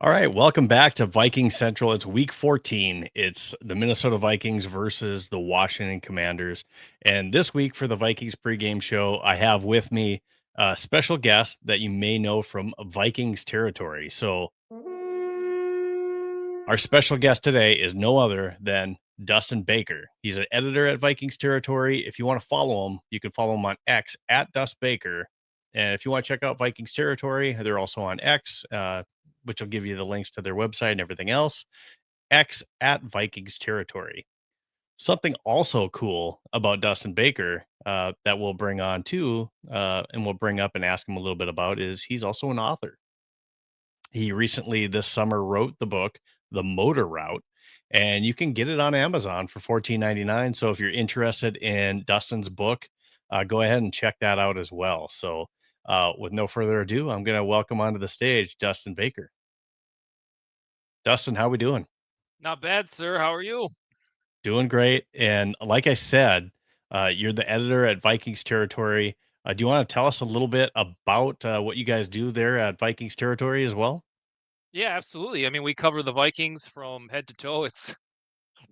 All right, welcome back to Viking Central. It's week 14. It's the Minnesota Vikings versus the Washington Commanders. And this week for the Vikings pregame show, I have with me a special guest that you may know from Vikings territory. So, our special guest today is no other than Dustin Baker. He's an editor at Vikings territory. If you want to follow him, you can follow him on X at Dust Baker. And if you want to check out Vikings territory, they're also on X, which will give you the links to their website and everything else. X at Vikings territory. Something also cool about Dustin Baker that we'll bring on too, and we'll bring up and ask him a little bit about is he's also an author. He recently this summer wrote the book, The Motor Route, and you can get it on Amazon for $14.99. So if you're interested in Dustin's book, go ahead and check that out as well. So with no further ado, I'm going to welcome onto the stage Dustin Baker. Dustin, how we doing? Not bad, sir. How are you? Doing great. And like I said, you're the editor at Vikings Territory. Do you want to tell us a little bit about what you guys do there at Vikings Territory as well? Yeah, absolutely. I mean, we cover the Vikings from head to toe. It's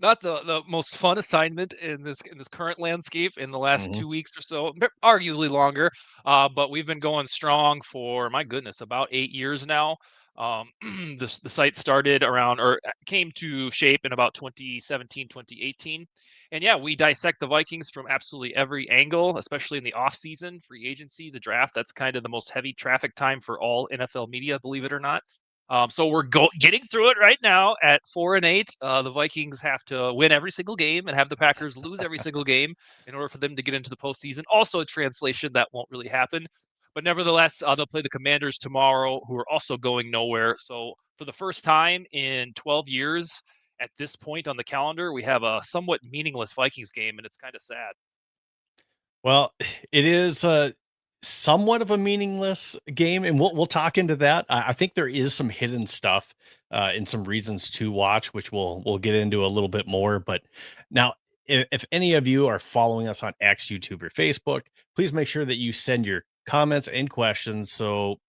not the most fun assignment in this current landscape in the last Hmm. 2 weeks or so, arguably longer. But we've been going strong for my goodness, about 8 years now. The site started around or came to shape in about 2017, 2018. And yeah, we dissect the Vikings from absolutely every angle, especially in the off season, free agency, the draft. That's kind of the most heavy traffic time for all NFL media, believe it or not. So we're getting through it right now at 4-8. The Vikings have to win every single game and have the Packers lose every single game in order for them to get into the postseason. Also, a translation that won't really happen, but nevertheless, they'll play the Commanders tomorrow, who are also going nowhere. So for the first time in 12 years, at this point on the calendar, we have a somewhat meaningless Vikings game, and it's kind of sad. Well, it is somewhat of a meaningless game, and we'll talk into that. I think there is some hidden stuff and some reasons to watch, which we'll get into a little bit more. But now, if any of you are following us on X, YouTube, or Facebook, please make sure that you send your comments and questions. So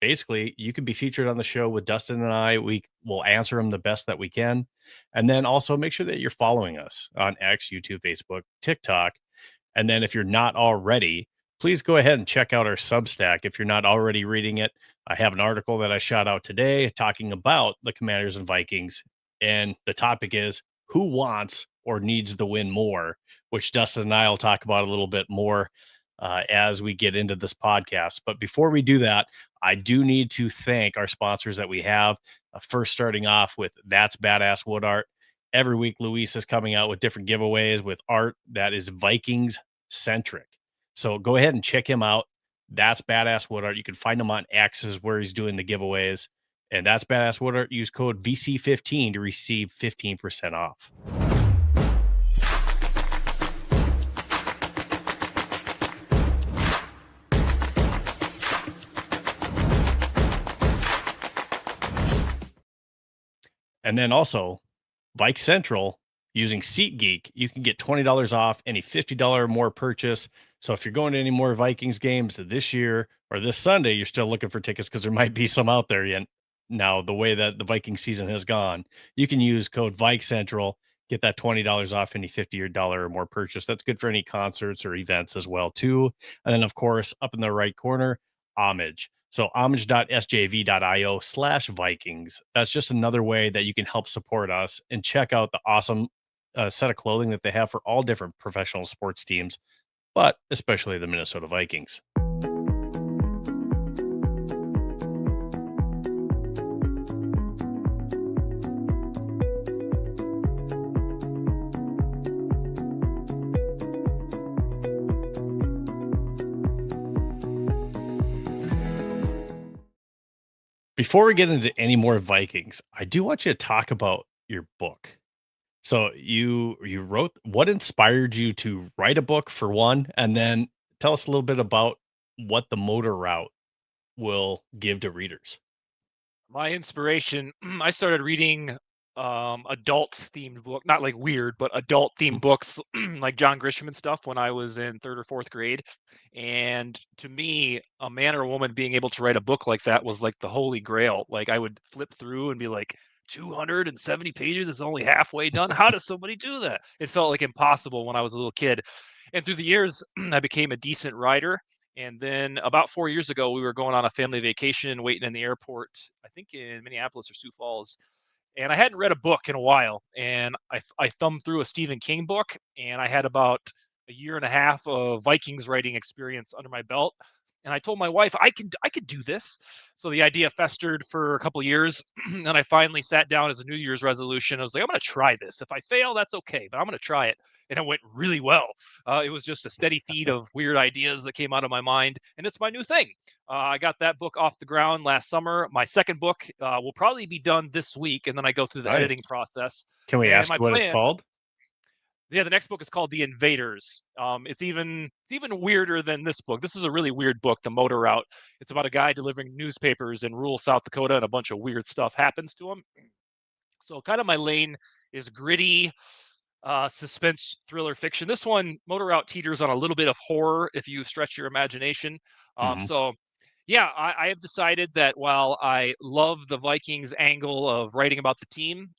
basically, you can be featured on the show with Dustin and I. We will answer them the best that we can, and then also make sure that you're following us on X, YouTube, Facebook, TikTok. And then if you're not already, please go ahead and check out our Substack. If you're not already reading it, I have an article that I shot out today talking about the Commanders and Vikings. And the topic is who wants or needs the win more, which Dustin and I will talk about a little bit more as we get into this podcast. But before we do that, I do need to thank our sponsors that we have. First, starting off with That's Badass Wood Art. Every week, Luis is coming out with different giveaways with art that is Vikings centric. So go ahead and check him out. That's Badass Wood Art. You can find him on X's where he's doing the giveaways. And that's Badass Wood Art. Use code VC15 to receive 15% off. And then also, Bike Central using SeatGeek, you can get $20 off any $50 or more purchase. So if you're going to any more Vikings games this year or this Sunday, you're still looking for tickets because there might be some out there yet. Now, the way that the Viking season has gone, you can use code Vike Central, get that $20 off any $50 or more purchase. That's good for any concerts or events as well, too. And then, of course, up in the right corner, Homage. So homage.sjv.io/Vikings. That's just another way that you can help support us and check out the awesome set of clothing that they have for all different professional sports teams, but especially the Minnesota Vikings. Before we get into any more Vikings, I do want you to talk about your book. So you wrote what inspired you to write a book for one, and then tell us a little bit about what the motor route will give to readers. My inspiration, I started reading adult themed book, not like weird, but adult themed books like John Grisham and stuff when I was in third or fourth grade. And to me, a man or a woman being able to write a book like that was like the holy grail. Like I would flip through and be like, 270 pages is only halfway done. How does somebody do that? It felt like impossible when I was a little kid. And through the years, I became a decent writer. And then about 4 years ago, we were going on a family vacation, waiting in the airport, I think in Minneapolis or Sioux Falls, and I hadn't read a book in a while. And I thumbed through a Stephen King book, and I had about a year and a half of Vikings writing experience under my belt. And I told my wife I could do this. So the idea festered for a couple of years, and I finally sat down as a New Year's resolution. I was like, I'm going to try this. If I fail, that's okay, but I'm going to try it. And it went really well. It was just a steady feed of weird ideas that came out of my mind, and it's my new thing. I got that book off the ground last summer. My second book will probably be done this week, and then I go through the Nice. editing process. Can we And ask my you what it's plan, called? yeah, the next book is called The Invaders. It's even weirder than this book. This is a really weird book, The Motor Route. It's about a guy delivering newspapers in rural South Dakota, and a bunch of weird stuff happens to him. So kind of my lane is gritty, suspense, thriller, fiction. This one, Motor Route, teeters on a little bit of horror if you stretch your imagination. Mhm. So yeah, I have decided that while I love the Vikings angle of writing about the team,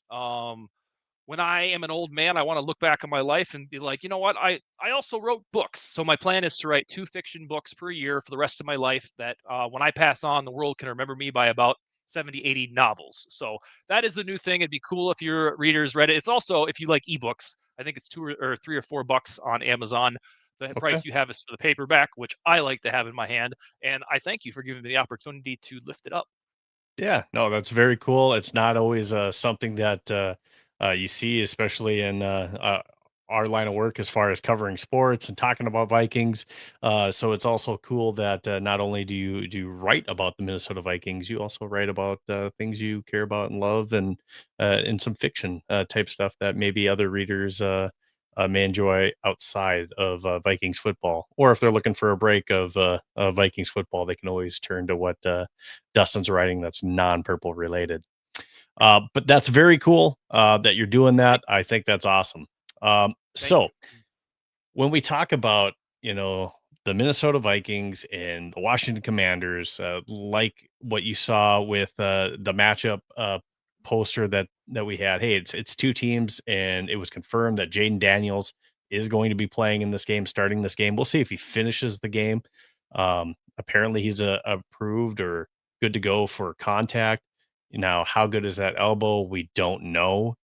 when I am an old man, I want to look back on my life and be like, you know what? I also wrote books. So my plan is to write two fiction books per year for the rest of my life that when I pass on, the world can remember me by about 70, 80 novels. So that is the new thing. It'd be cool if your readers read it. It's also, if you like ebooks, I think it's or $3 or $4 on Amazon. The Okay. price you have is for the paperback, which I like to have in my hand. And I thank you for giving me the opportunity to lift it up. Yeah, no, that's very cool. It's not always something that you see, especially in our line of work as far as covering sports and talking about Vikings. So it's also cool that not only do you write about the Minnesota Vikings, you also write about things you care about and love, and some fiction type stuff that maybe other readers may enjoy outside of Vikings football. Or if they're looking for a break of Vikings football, they can always turn to what Dustin's writing that's non-purple related. But that's very cool that you're doing Thank that. you. I think that's awesome. Um, Thank so you. when we talk about, the Minnesota Vikings and the Washington Commanders, like what you saw with the matchup poster that we had, hey, it's two teams, and it was confirmed that Jaden Daniels is going to be playing in this game, starting this game. We'll see if he finishes the game. Apparently, he's approved or good to go for contact. Now, how good is that elbow? We don't know.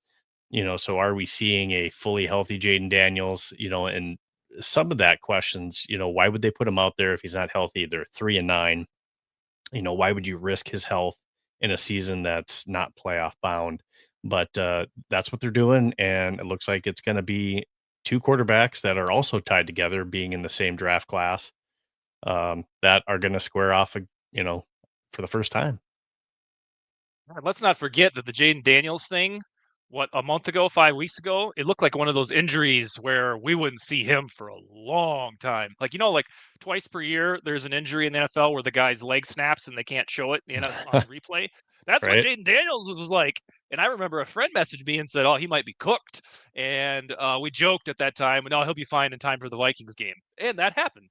So are we seeing a fully healthy Jaden Daniels? And some of that questions, why would they put him out there if he's not healthy? They're 3-9. Why would you risk his health in a season that's not playoff bound? But that's what they're doing. And it looks like it's going to be two quarterbacks that are also tied together, being in the same draft class, that are going to square off, you know, for the first time. And let's not forget that the Jaden Daniels thing, what, a month ago, 5 weeks ago, it looked like one of those injuries where we wouldn't see him for a long time. Like, like twice per year, there's an injury in the NFL where the guy's leg snaps and they can't show it on replay. That's what Right. Jaden Daniels was like. And I remember a friend messaged me and said, oh, he might be cooked. And we joked at that time, no, he'll be fine in time for the Vikings game. And that happened.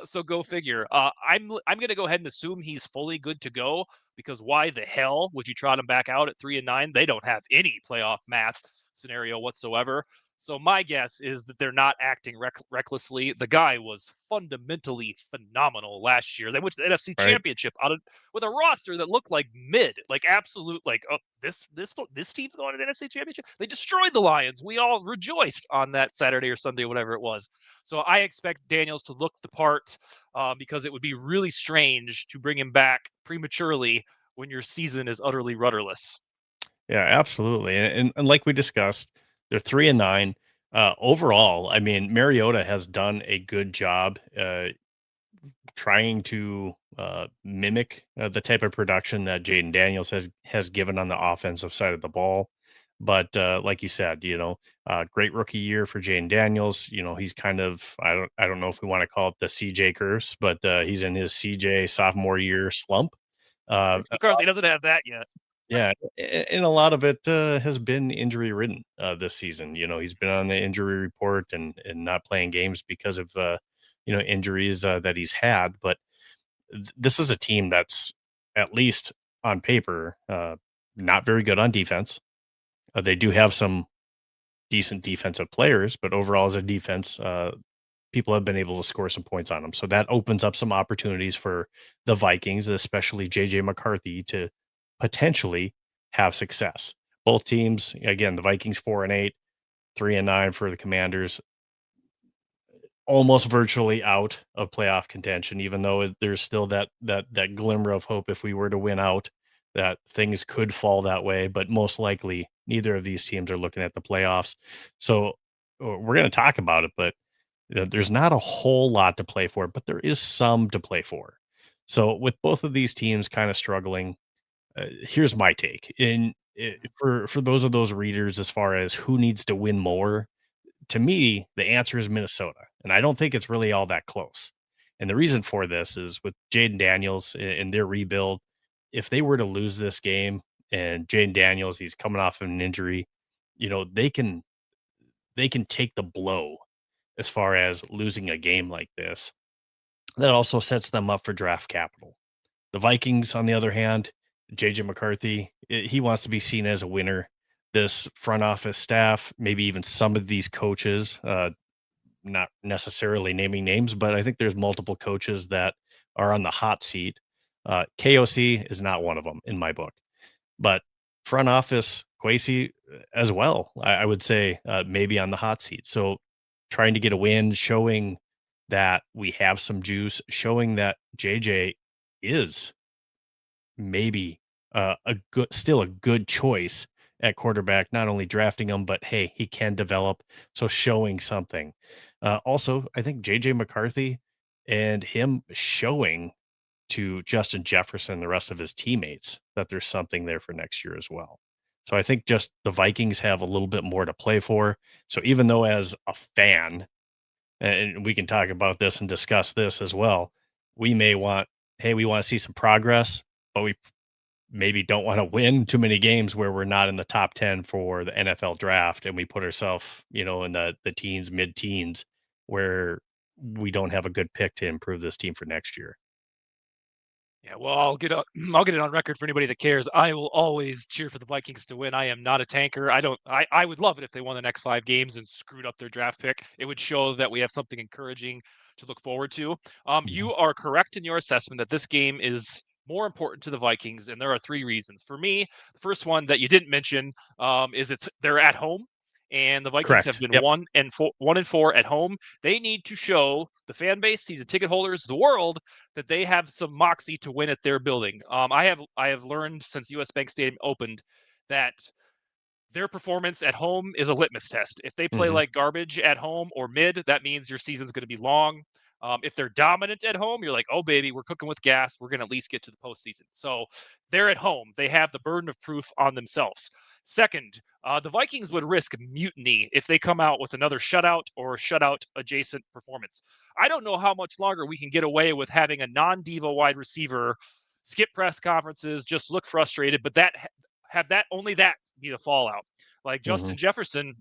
So go figure. I'm going to go ahead and assume he's fully good to go, because why the hell would you trot them back out at 3-9? They don't have any playoff math scenario whatsoever. So my guess is that they're not acting recklessly. The guy was fundamentally phenomenal last year. They went to the NFC Right. Championship with a roster that looked like mid, like absolute, like, oh, this team's going to the NFC Championship. They destroyed the Lions. We all rejoiced on that Saturday or Sunday, whatever it was. So I expect Daniels to look the part, because it would be really strange to bring him back prematurely when your season is utterly rudderless. Yeah, absolutely. And like we discussed, they're 3-9. Overall, I mean, Mariota has done a good job trying to mimic the type of production that Jaden Daniels has given on the offensive side of the ball. But like you said, great rookie year for Jaden Daniels. He's kind of, I don't know if we want to call it the CJ curse, but he's in his CJ sophomore year slump. Uh, McCarthy doesn't have that yet. Yeah, and a lot of it, has been injury ridden, this season. He's been on the injury report and not playing games because of, injuries, that he's had, but this is a team that's, at least on paper, not very good on defense. They do have some decent defensive players, but overall as a defense, people have been able to score some points on them. So that opens up some opportunities for the Vikings, especially JJ McCarthy, to potentially have success. Both teams, again, the Vikings 4-8, 3-9 for the Commanders, almost virtually out of playoff contention, even though there's still that glimmer of hope if we were to win out, that things could fall that way. But most likely, neither of these teams are looking at the playoffs. So we're going to talk about it, but there's not a whole lot to play for, but there is some to play for. So with both of these teams kind of struggling, here's my take. For those readers, as far as who needs to win more, to me, the answer is Minnesota, and I don't think it's really all that close. And the reason for this is with Jaden Daniels and their rebuild. If they were to lose this game, and Jaden Daniels, he's coming off of an injury, they can take the blow as far as losing a game like this. That also sets them up for draft capital. The Vikings, on the other hand, JJ McCarthy, he wants to be seen as a winner. This front office staff, maybe even some of these coaches, not necessarily naming names, but I think there's multiple coaches that are on the hot seat. KOC is not one of them in my book, but front office Quasi as well. I would say maybe on the hot seat. So trying to get a win, showing that we have some juice, showing that JJ is maybe still a good choice at quarterback, not only drafting him, but hey, he can develop. So showing something. Also, I think JJ McCarthy and him showing to Justin Jefferson and the rest of his teammates that there's something there for next year as well. So I think just the Vikings have a little bit more to play for. So even though as a fan, and we can talk about this and discuss this as well, we may want, hey, we want to see some progress, but we maybe don't want to win too many games where we're not in the top 10 for the NFL draft and we put ourselves, in the teens, mid-teens, where we don't have a good pick to improve this team for next year. Yeah, well, I'll get it on record for anybody that cares. I will always cheer for the Vikings to win. I am not a tanker. I would love it if they won the next 5 games and screwed up their draft pick. It would show that we have something encouraging to look forward to. Mhm. You are correct in your assessment that this game is more important to the Vikings, and there are 3 reasons. For me, the first one that you didn't mention is they're at home. And the Vikings have Correct. been Yep. 1-4 at home. They need to show the fan base, season ticket holders, the world that they have some moxie to win at their building. I have learned since US Bank Stadium opened that their performance at home is a litmus test. If they play Mhm. like garbage at home or mid, that means your season's going to be long. If they're dominant at home, you're like, oh baby, we're cooking with gas. We're going to at least get to the postseason. So they're at home. They have the burden of proof on themselves. Second, the Vikings would risk mutiny if they come out with another shutout or shutout adjacent performance. I don't know how much longer we can get away with having a non-diva wide receiver skip press conferences, just look frustrated, but that have that only that be the fallout. Like Mhm. Justin Jefferson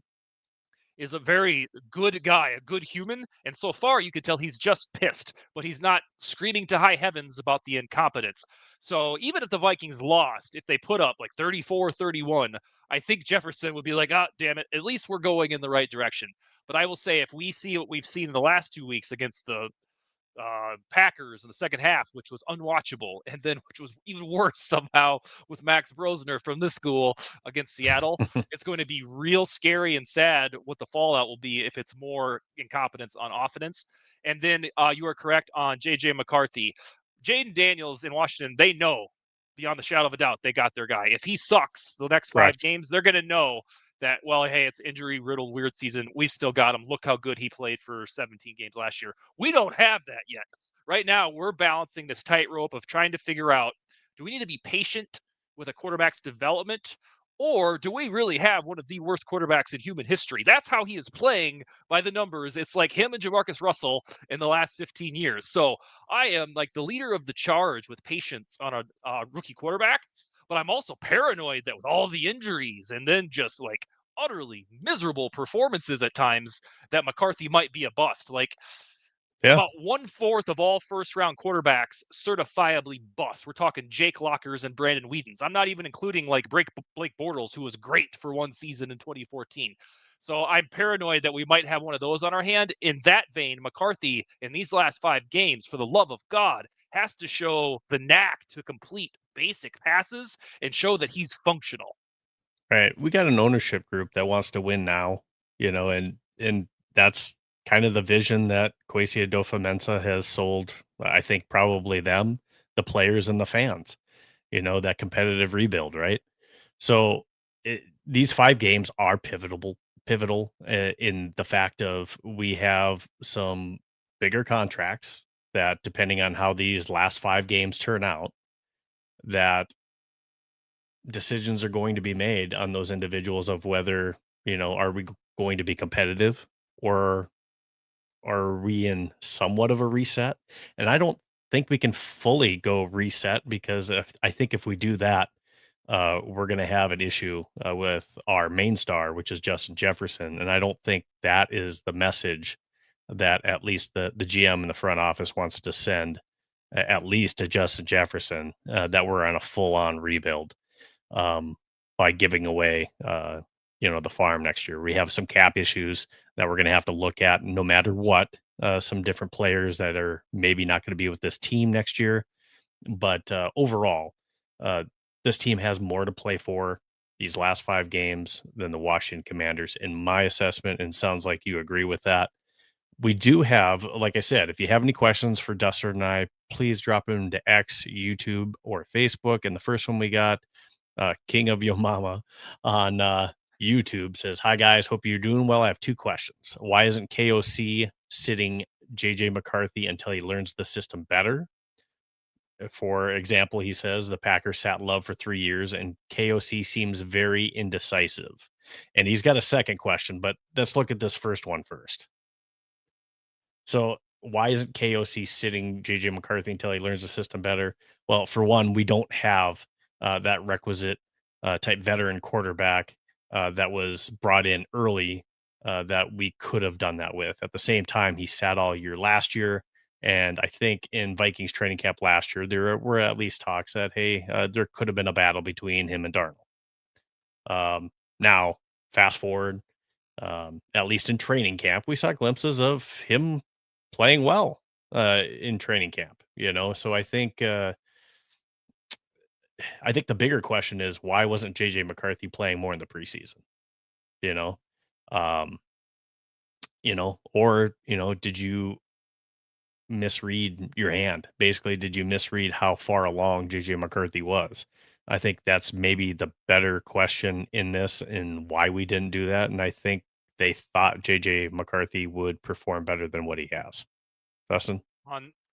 is a very good guy, a good human, and so far you could tell he's just pissed, but he's not screaming to high heavens about the incompetence. So even if the Vikings lost, if they put up like 34-31, I think Jefferson would be like, "Ah, damn it, at least we're going in the right direction." But I will say if we see what we've seen in the last 2 weeks against the Packers in the second half, which was unwatchable, and then which was even worse somehow with Max Brosner from this school against Seattle. It's going to be real scary and sad what the fallout will be if it's more incompetence on offense. And then you are correct on JJ McCarthy. Jaden Daniels in Washington, they know beyond the shadow of a doubt they got their guy. If he sucks the next 5 Correct. games, they're going to know that, well, hey, it's injury riddled, weird season. We've still got him. Look how good he played for 17 games last year. We don't have that yet. Right now, we're balancing this tightrope of trying to figure out, do we need to be patient with a quarterback's development? Or do we really have one of the worst quarterbacks in human history? That's how he is playing by the numbers. It's like him and Jamarcus Russell in the last 15 years. So I am like the leader of the charge with patience on a rookie quarterback. but I'm also paranoid that with all the injuries and then just like utterly miserable performances at times, that McCarthy might be a bust. Like Yeah. about 1/4 of all first round quarterbacks certifiably bust. We're talking Jake Lockers and Brandon Whedon's. I'm not even including like Blake Bortles, who was great for one season in 2014. So I'm paranoid that we might have one of those on our hand. In that vein, McCarthy in these last 5 games, for the love of God, has to show the knack to complete basic passes and show that he's functional. Right. We got an ownership group that wants to win now, and that's kind of the vision that Kwesi Adofo-Mensah has sold. I think probably them, the players and the fans, that competitive rebuild, right? So these 5 games are pivotal in the fact of we have some bigger contracts that, depending on how these last 5 games turn out, that decisions are going to be made on those individuals of whether, are we going to be competitive, or are we in somewhat of a reset? And I don't think we can fully go reset, because I think if we do that, we're going to have an issue with our main star, which is Justin Jefferson. And I don't think that is the message that at least the GM in the front office wants to send, at least to Justin Jefferson, that we're on a full on rebuild, um, by giving away, the farm next year. We have some cap issues that we're going to have to look at no matter what. Some different players that are maybe not going to be with this team next year. But overall, uh, this team has more to play for these last 5 games than the Washington Commanders, in my assessment. And sounds like you agree with that. We do have, like I said, if you have any questions for Dustin and I, please drop them into X, YouTube, or Facebook. And the first one we got, King of Yo Mama on YouTube, says, "Hi guys, hope you're doing well. I have 2 questions. Why isn't KOC sitting JJ McCarthy until he learns the system better? For example, he says the Packers sat Love for 3 years and KOC seems very indecisive." And he's got a second question, but let's look at this first one first. So why isn't KOC sitting JJ McCarthy until he learns the system better? Well, for one, we don't have that requisite type veteran quarterback that was brought in early, that we could have done that with. At the same time, he sat all year last year. And I think in Vikings training camp last year, there were at least talks that, hey, there could have been a battle between him and Darnold. Now, fast forward, at least in training camp, we saw glimpses of him playing well in training camp. So I think the bigger question is, why wasn't JJ McCarthy playing more in the preseason? You know, um, or did you misread your hand? Basically, did you misread how far along JJ McCarthy was? I think that's maybe the better question in this, and why we didn't do that. And I think they thought JJ McCarthy would perform better than what he has. Dustin?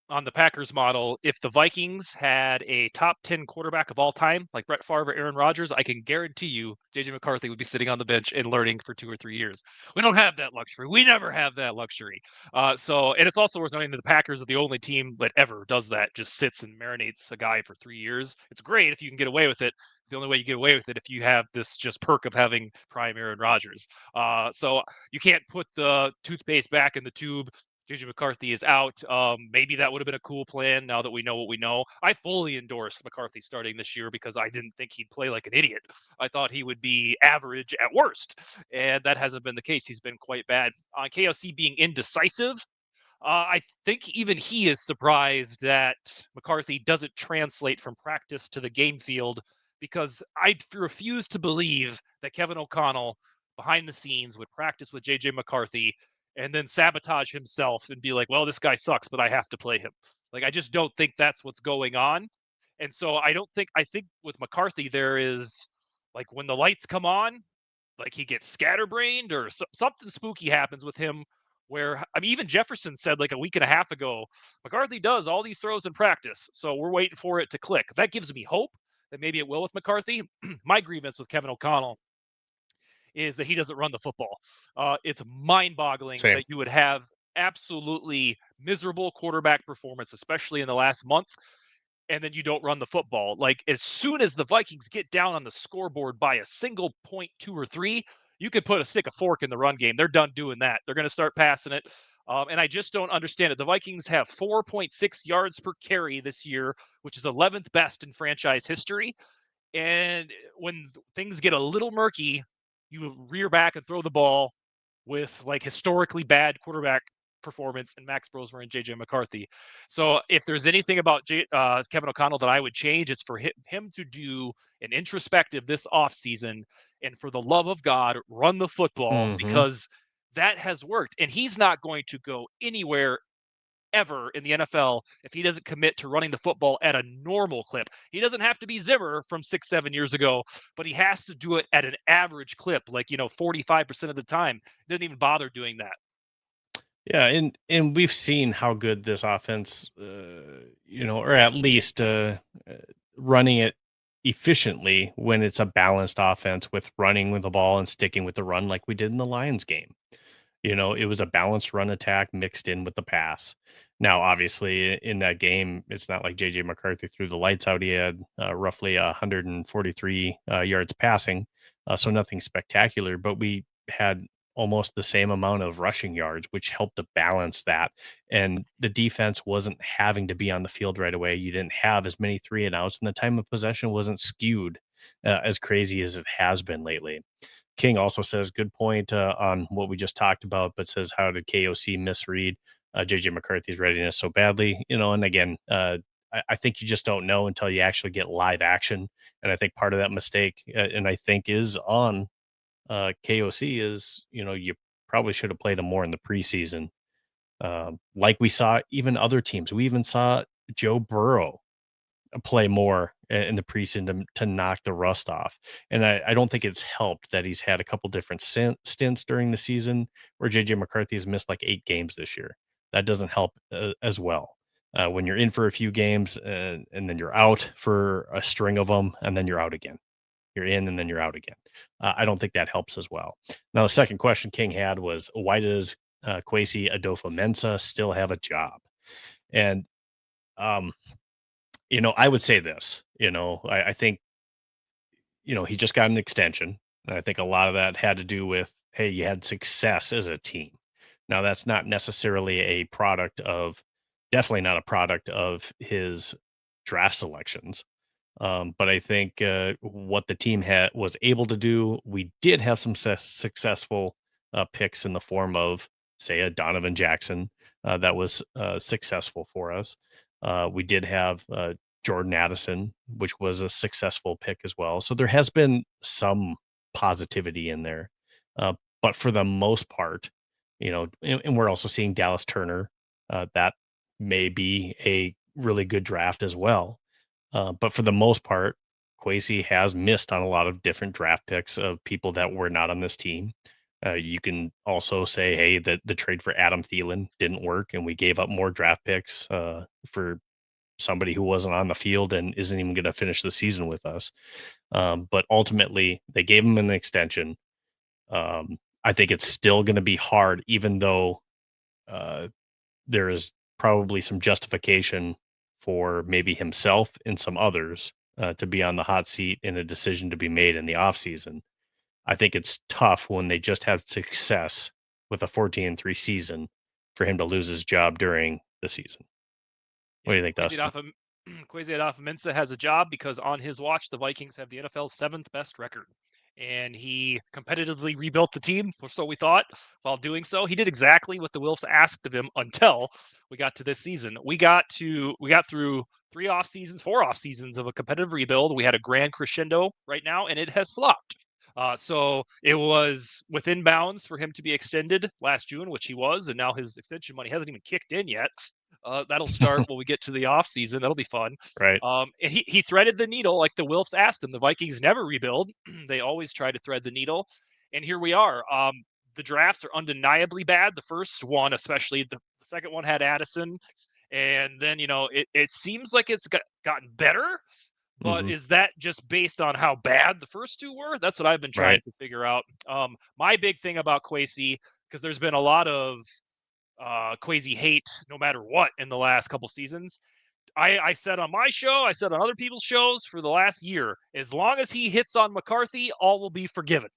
On the Packers model, if the Vikings had a top 10 quarterback of all time, like Brett Favre or Aaron Rodgers, I can guarantee you JJ McCarthy would be sitting on the bench and learning for 2 or 3 years. We don't have that luxury. We never have that luxury. And it's also worth noting that the Packers are the only team that ever does that, just sits and marinates a guy for 3 years. It's great if you can get away with it. The only way you get away with it if you have this just perk of having prime Aaron Rodgers. So you can't put the toothpaste back in the tube. JJ McCarthy is out. Maybe that would have been a cool plan now that we know what we know. I fully endorse McCarthy starting this year because I didn't think he'd play like an idiot. I thought he would be average at worst, and that hasn't been the case. He's been quite bad. On KOC being indecisive, I think even he is surprised that McCarthy doesn't translate from practice to the game field because I refuse to believe that Kevin O'Connell behind the scenes would practice with JJ McCarthy and then sabotage himself and be like, well, this guy sucks, but I have to play him. Like, I just don't think that's what's going on. And so I think with McCarthy, there is like when the lights come on, like he gets scatterbrained or something spooky happens with him where I mean even Jefferson said like a week and a half ago McCarthy does all these throws in practice, so we're waiting for it to click. That gives me hope that maybe it will with McCarthy. My grievance with Kevin O'Connell is that he doesn't run the football. It's mind-boggling Same. that you would have absolutely miserable quarterback performance, especially in the last month, and then you don't run the football. Like as soon as the Vikings get down on the scoreboard by a single point, 2 or 3, you could put a stick of fork in the run game. They're done doing that. They're going to start passing it. And I just don't understand it. The Vikings have 4.6 yards per carry this year, which is 11th best in franchise history. And when things get a little murky, you rear back and throw the ball with like historically bad quarterback performance in Max Brosmer and JJ McCarthy. So if there's anything about Kevin O'Connell that I would change, it's for him to do an introspective this offseason and for the love of God, run the football Mhm. because that has worked. And he's not going to go anywhere ever in the NFL if he doesn't commit to running the football at a normal clip. He doesn't have to be Zimmer from 6, 7 years ago, but he has to do it at an average clip, like, 45% of the time. Doesn't even bother doing that. Yeah, and we've seen how good this offense, or at least uh, running it efficiently when it's a balanced offense with running with the ball and sticking with the run like we did in the Lions game. It was a balanced run attack mixed in with the pass. Now, obviously, in that game, it's not like JJ McCarthy threw the lights out. He had roughly 143 yards passing, so nothing spectacular, but we had almost the same amount of rushing yards, which helped to balance that. And the defense wasn't having to be on the field right away. You didn't have as many three and outs, and the time of possession wasn't skewed as crazy as it has been lately. King also says, good point on what we just talked about, but says, how did KOC misread JJ McCarthy's readiness so badly? And again, I think you just don't know until you actually get live action. And I think part of that mistake, and I think is on KOC, is, you probably should have played him more in the preseason. Like we saw even other teams. We even saw Joe Burrow play more in the preseason to knock the rust off. And I don't think it's helped that he's had a couple different stints during the season where JJ McCarthy has missed like 8 games this year. That doesn't help as well. When you're in for a few games and then you're out for a string of them and then you're out again. You're in and then you're out again. I don't think that helps as well. Now, the second question King had was, why does Kwesi Adolfo-Mensah still have a job? And um, I would say this, I think, he just got an extension. And I think a lot of that had to do with, hey, you had success as a team. Now, that's not necessarily a product of, definitely not a product of his draft selections. But I think what the team was able to do, we did have some successful picks in the form of, say, a Donovan Jackson that was successful for us. We did have Jordan Addison, which was a successful pick as well. So there has been some positivity in there, but for the most part, and we're also seeing Dallas Turner. That may be a really good draft as well, but for the most part, Kwesi has missed on a lot of different draft picks of people that were not on this team. You can also say, hey, that the trade for Adam Thielen didn't work, and we gave up more draft picks for somebody who wasn't on the field and isn't even going to finish the season with us. But ultimately, they gave him an extension. I think it's still going to be hard, even though uh, there is probably some justification for maybe himself and some others to be on the hot seat in a decision to be made in the offseason. I think it's tough when they just have success with a 14-3 season for him to lose his job during the season. What Yep, do you think, Dustin? Kwesi Adolfo-Mensah has a job because on his watch, the Vikings have the NFL's seventh best record, and he competitively rebuilt the team, or so we thought. While doing so, he did exactly what the Wilfs asked of him until we got to this season. We got through 3 off seasons, 4 off seasons of a competitive rebuild. We had a grand crescendo right now, and it has flopped. So it was within bounds for him to be extended last June, which he was, and now his extension money hasn't even kicked in yet. That'll start when we get to the off season. That'll be fun. Right. And he threaded the needle like the Wilfs asked him. The Vikings never rebuild; they always try to thread the needle. And here we are. The drafts are undeniably bad. The first one, especially the second one, had Addison, and then it seems like it's gotten better. But Hmm. is that just based on how bad the first two were? That's what I've been trying Right. to figure out. My big thing about Kwesi, because there's been a lot of Kwesi hate no matter what in the last couple seasons. I said on my show, I said on other people's shows for the last year, as long as he hits on McCarthy, all will be forgiven.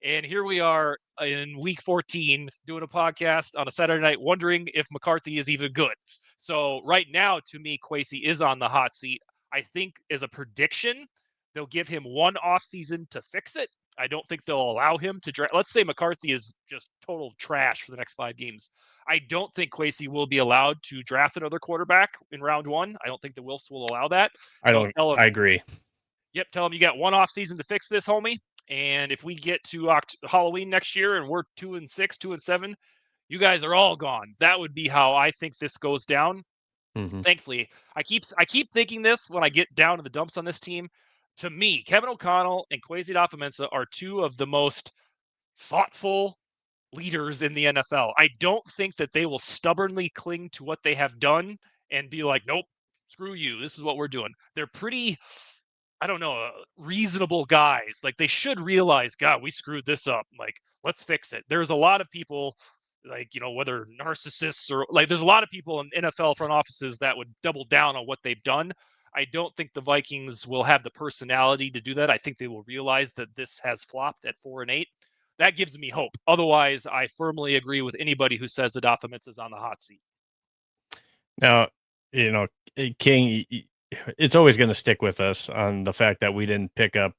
And here we are in week 14 doing a podcast on a Saturday night, wondering if McCarthy is even good. So right now, to me, Kwesi is on the hot seat. I think as a prediction, they'll give him one off season to fix it. I don't think they'll allow him to draft. Let's say McCarthy is just total trash for the next 5 games. I don't think Kwesi will be allowed to draft another quarterback in round one. I don't think the Wilfs will allow that. They'll tell him, I agree. yep, tell him you got one off season to fix this, homie. And if we get to Halloween next year and we're 2-6, 2-7, you guys are all gone. That would be how I think this goes down. Mm-hmm. Thankfully, I keep thinking this when I get down to the dumps on this team. To me, Kevin O'Connell and Kwesi Adofo-Mensah are two of the most thoughtful leaders in the NFL. I don't think that they will stubbornly cling to what they have done and be like, nope, screw you. This is what we're doing. They're pretty, I don't know, reasonable guys. Like they should realize, God, we screwed this up. Like, let's fix it. There's a lot of people, like, whether narcissists or like, there's a lot of people in NFL front offices that would double down on what they've done. I don't think the Vikings will have the personality to do that. I think they will realize that this has flopped at 4-8. That gives me hope. Otherwise, I firmly agree with anybody who says that Adofo-Mensah is on the hot seat. Now, King, it's always going to stick with us on the fact that we didn't pick up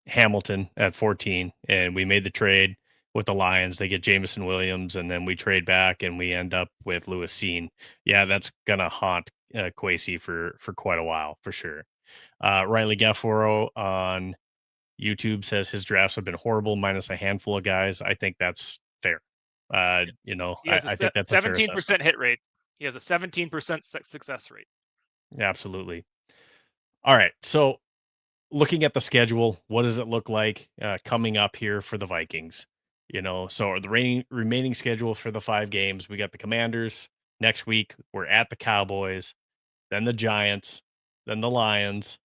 Hamilton at 14, and we made the trade with the Lions. They get Jameson Williams, and then we trade back, and we end up with Lewis Cine. Yeah, that's gonna haunt Kwesi for quite a while, for sure. Riley Gafforo on YouTube says his drafts have been horrible, minus a handful of guys. I think that's fair. He has a I think that's a fair 17% assessment. hit rate. He has a 17% success rate. Absolutely. All right. So looking at the schedule, what does it look like coming up here for the Vikings? So the remaining schedule for the 5 games, we got the Commanders next week. We're at the Cowboys, then the Giants, then the Lions,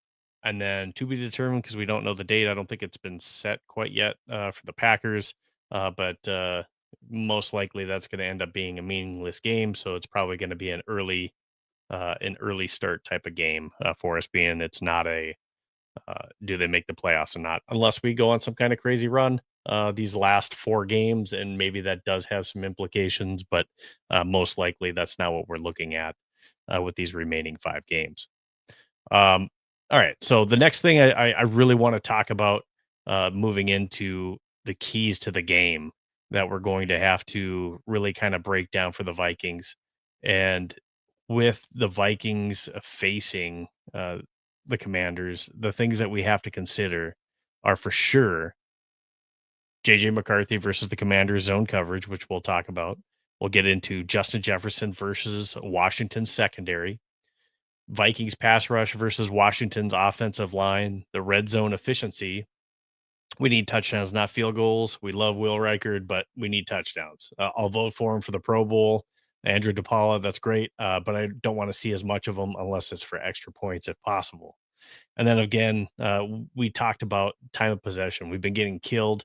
and then to be determined because we don't know the date. I don't think it's been set quite yet for the Packers, but most likely that's going to end up being a meaningless game. So it's probably going to be an early start type of game for us, being it's not a do they make the playoffs or not, unless we go on some kind of crazy run these last 4 games, and maybe that does have some implications, but most likely that's not what we're looking at with these remaining 5 games. All right, so the next thing I really want to talk about moving into the keys to the game that we're going to have to really kind of break down for the Vikings, and with the Vikings facing the Commanders, the things that we have to consider are for sure JJ McCarthy versus the Commanders zone coverage, which we'll talk about. We'll get into Justin Jefferson versus Washington's secondary, Vikings pass rush versus Washington's offensive line, the red zone efficiency. We need touchdowns, not field goals. We love Will Reichard, but we need touchdowns. I'll vote for him for the Pro Bowl. Andrew DePaula, that's great, but I don't want to see as much of them unless it's for extra points if possible. And then again, we talked about time of possession. We've been getting killed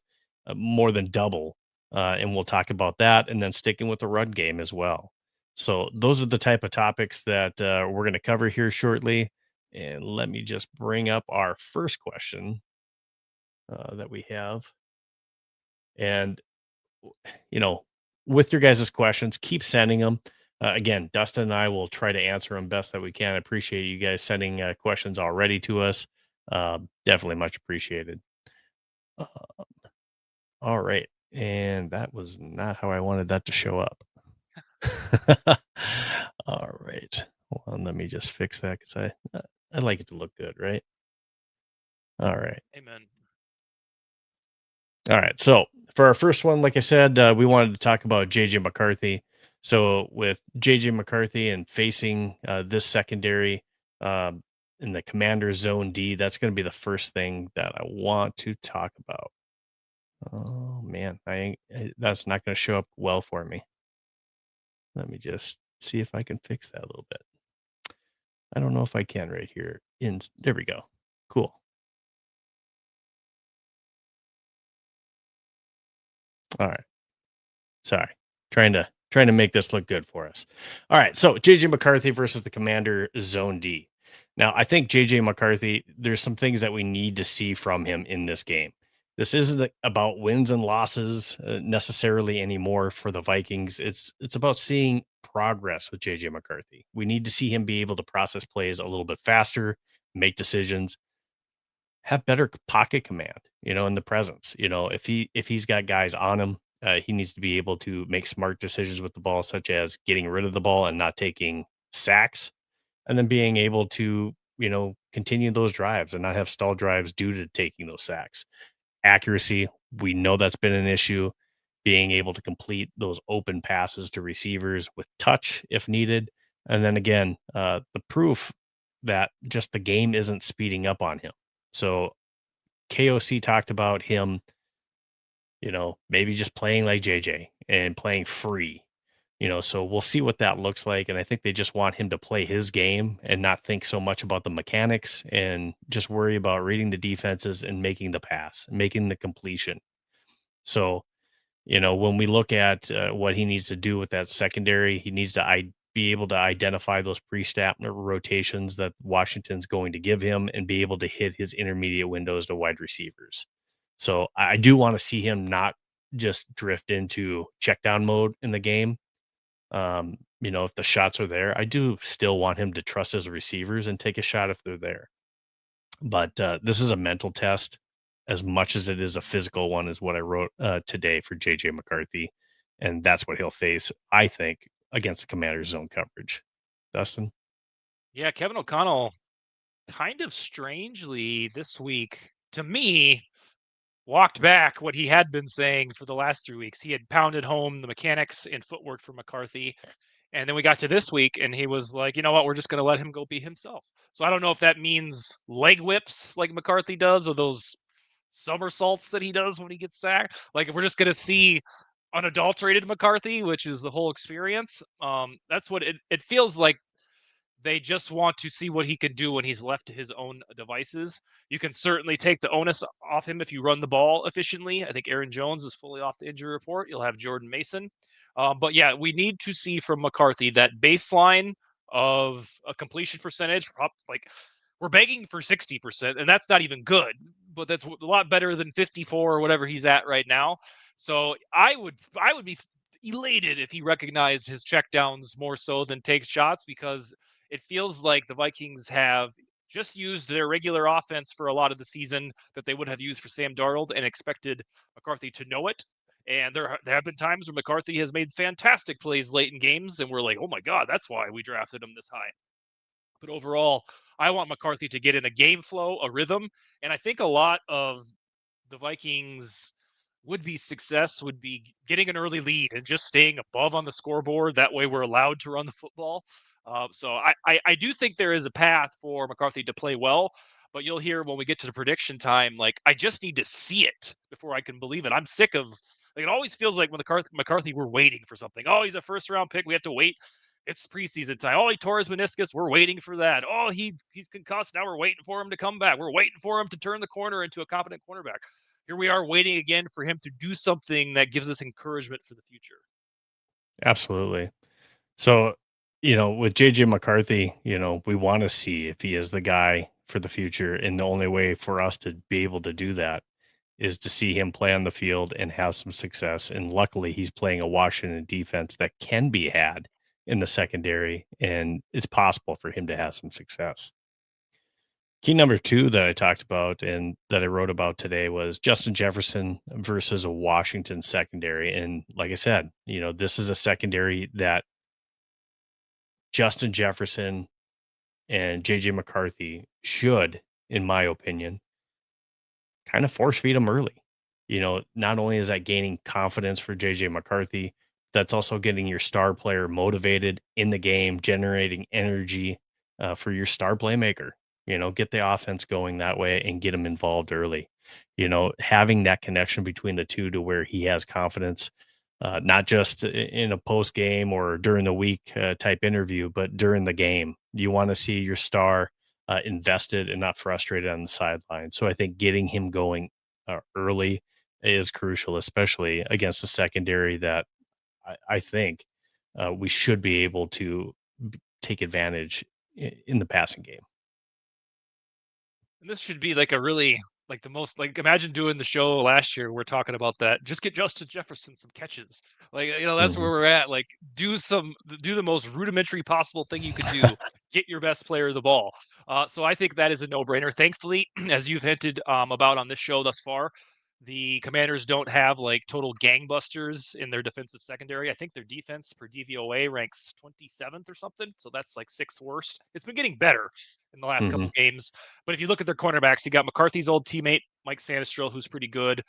more than double, and we'll talk about that. And then sticking with the run game as well. So those are the type of topics that we're going to cover here shortly. And let me just bring up our first question that we have. And with your guys' questions, keep sending them. Again, Dustin and I will try to answer them best that we can. I appreciate you guys sending questions already to us. Definitely much appreciated. Uh, all right. And that was not how I wanted that to show up. All right. Well, let me just fix that because I like it to look good, right? All right. Amen. All right. So for our first one, like I said, we wanted to talk about JJ McCarthy. So with JJ McCarthy and facing this secondary in the Commander Zone D, that's going to be the first thing that I want to talk about. Oh man, that's not going to show up well for me. Let me just see if I can fix that a little bit. I don't know if I can right here. There we go. Cool. All right. Sorry. Trying to trying to make this look good for us. All right, so JJ McCarthy versus the Commander Zone D. Now, I think JJ McCarthy, there's some things that we need to see from him in this game. This isn't about wins and losses necessarily anymore for the Vikings. It's about seeing progress with JJ McCarthy. We need to see him be able to process plays a little bit faster, make decisions, have better pocket command, in the presence. If he's got guys on him, he needs to be able to make smart decisions with the ball, such as getting rid of the ball and not taking sacks, and then being able to, continue those drives and not have stall drives due to taking those sacks. Accuracy, we know that's been an issue. Being able to complete those open passes to receivers with touch if needed. And then again, the proof that just the game isn't speeding up on him. So KOC talked about him, maybe just playing like JJ and playing free, so we'll see what that looks like. And I think they just want him to play his game and not think so much about the mechanics and just worry about reading the defenses and making the pass, making the completion. So, when we look at what he needs to do with that secondary, he needs to be able to identify those pre-snap rotations that Washington's going to give him and be able to hit his intermediate windows to wide receivers. So I do want to see him not just drift into check down mode in the game. If the shots are there, I do still want him to trust his receivers and take a shot if they're there. But this is a mental test as much as it is a physical one, is what I wrote today for JJ McCarthy. And that's what he'll face, I think, against the Commanders zone coverage. Dustin? Yeah, Kevin O'Connell kind of strangely this week to me walked back what he had been saying for the last 3 weeks. He had pounded home the mechanics and footwork for McCarthy. And then we got to this week and he was like, you know what, we're just going to let him go be himself. So I don't know if that means leg whips like McCarthy does or those somersaults that he does when he gets sacked. Like if we're just going to see unadulterated McCarthy, which is the whole experience. That's what it feels like. They just want to see what he can do when he's left to his own devices. You can certainly take the onus off him if you run the ball efficiently. I think Aaron Jones is fully off the injury report. You'll have Jordan Mason. But yeah, we need to see from McCarthy that baseline of a completion percentage. Like we're begging for 60%, and that's not even good, but that's a lot better than 54 or whatever he's at right now. So I would be elated if he recognized his checkdowns more so than takes shots, because it feels like the Vikings have just used their regular offense for a lot of the season that they would have used for Sam Darnold and expected McCarthy to know it. And there have been times where McCarthy has made fantastic plays late in games, and we're like, oh my God, that's why we drafted him this high. But overall, I want McCarthy to get in a game flow, a rhythm. And I think a lot of the Vikings would be success would be getting an early lead and just staying above on the scoreboard. That way we're allowed to run the football. So I do think there is a path for McCarthy to play well, but you'll hear when we get to the prediction time, like I just need to see it before I can believe it. I'm sick of like it always feels like when McCarthy we're waiting for something. Oh, he's a first round pick. We have to wait. It's preseason time. Oh, he tore his meniscus. We're waiting for that. Oh, he's concussed. Now we're waiting for him to come back. We're waiting for him to turn the corner into a competent cornerback. Here we are waiting again for him to do something that gives us encouragement for the future. Absolutely. So, with JJ McCarthy, we want to see if he is the guy for the future. And the only way for us to be able to do that is to see him play on the field and have some success. And luckily, he's playing a Washington defense that can be had in the secondary, and it's possible for him to have some success. Key number two that I talked about and that I wrote about today was Justin Jefferson versus a Washington secondary. And like I said, this is a secondary that Justin Jefferson and JJ McCarthy should, in my opinion, kind of force feed him early. Not only is that gaining confidence for JJ McCarthy, that's also getting your star player motivated in the game, generating energy for your star playmaker. Get the offense going that way and get him involved early. Having that connection between the two to where he has confidence, not just in a post game or during the week type interview, but during the game. You want to see your star invested and not frustrated on the sideline. So I think getting him going early is crucial, especially against a secondary that I think we should be able to take advantage in the passing game. And this should be like a really like the most like imagine doing the show last year. We're talking about that. Just get Justin Jefferson some catches. Like that's where Mhm. we're at. Like do the most rudimentary possible thing you could do. Get your best player the ball. So I think that is a no brainer. Thankfully, as you've hinted about on this show thus far, the Commanders don't have like total gangbusters in their defensive secondary. I think their defense per DVOA ranks 27th or something. So that's like sixth worst. It's been getting better in the last couple Mhm. games. But if you look at their cornerbacks, you got McCarthy's old teammate, Mike Sanistril, who's pretty good.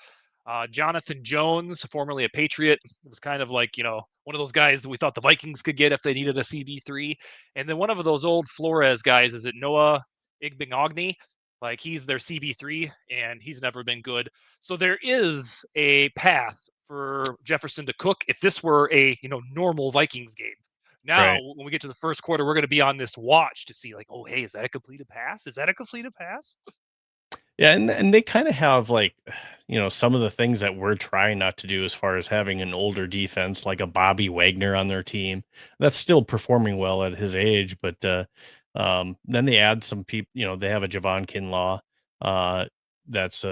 Jonathan Jones, formerly a Patriot, was kind of like, one of those guys that we thought the Vikings could get if they needed a CB3. And then one of those old Flores guys, is it Noah Igbinoghene? Like he's their CB3, and he's never been good. So there is a path for Jefferson to cook if this were a normal Vikings game. Now, Right. when we get to the first quarter, we're going to be on this watch to see, like, oh, hey, is that a completed pass? Is that a completed pass? Yeah, and they kind of have like, some of the things that we're trying not to do as far as having an older defense, like a Bobby Wagner on their team that's still performing well at his age. But then they add some people. They have a Javon Kinlaw uh, that's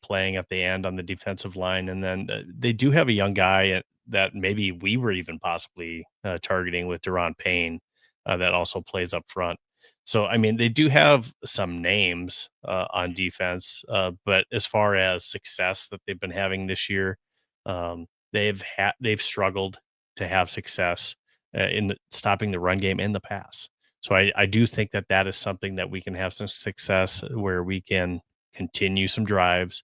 playing at the end on the defensive line, and then they do have a young guy that maybe we were even possibly targeting with Deron Payne that also plays up front. So, I mean, they do have some names on defense, but as far as success that they've been having this year, they've struggled to have success in stopping the run game and the pass. So, I do think that is something that we can have some success where we can continue some drives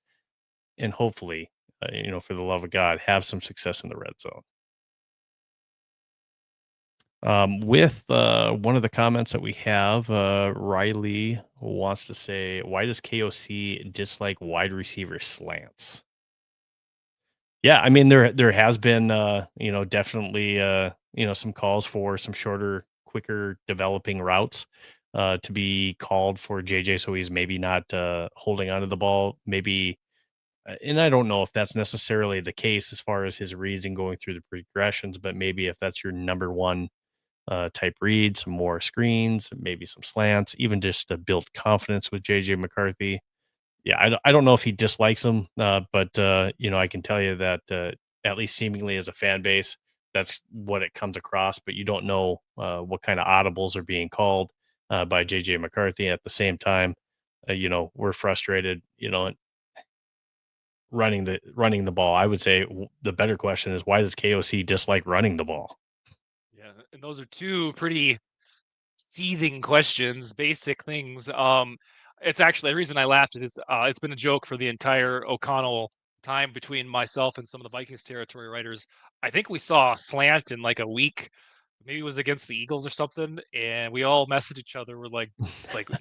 and hopefully, for the love of God, have some success in the red zone. With one of the comments that we have, Riley wants to say, why does KOC dislike wide receiver slants? Yeah, I mean there has been definitely some calls for some shorter, quicker developing routes to be called for JJ, so he's maybe not holding onto the ball, maybe. And I don't know if that's necessarily the case as far as his reads and going through the progressions, but maybe if that's your number one type read, some more screens, maybe some slants, even just to build confidence with JJ McCarthy. Yeah, I don't know if he dislikes him, but I can tell you that at least seemingly as a fan base, that's what it comes across. But you don't know what kind of audibles are being called by JJ McCarthy. At the same time, we're frustrated. Running the ball. I would say the better question is why does KOC dislike running the ball? Yeah, and those are two pretty seething questions, basic things. It's actually the reason I laughed is it's been a joke for the entire O'Connell time between myself and some of the Vikings territory writers. I think we saw a slant in like a week, maybe it was against the Eagles or something, and we all messaged each other. We're like,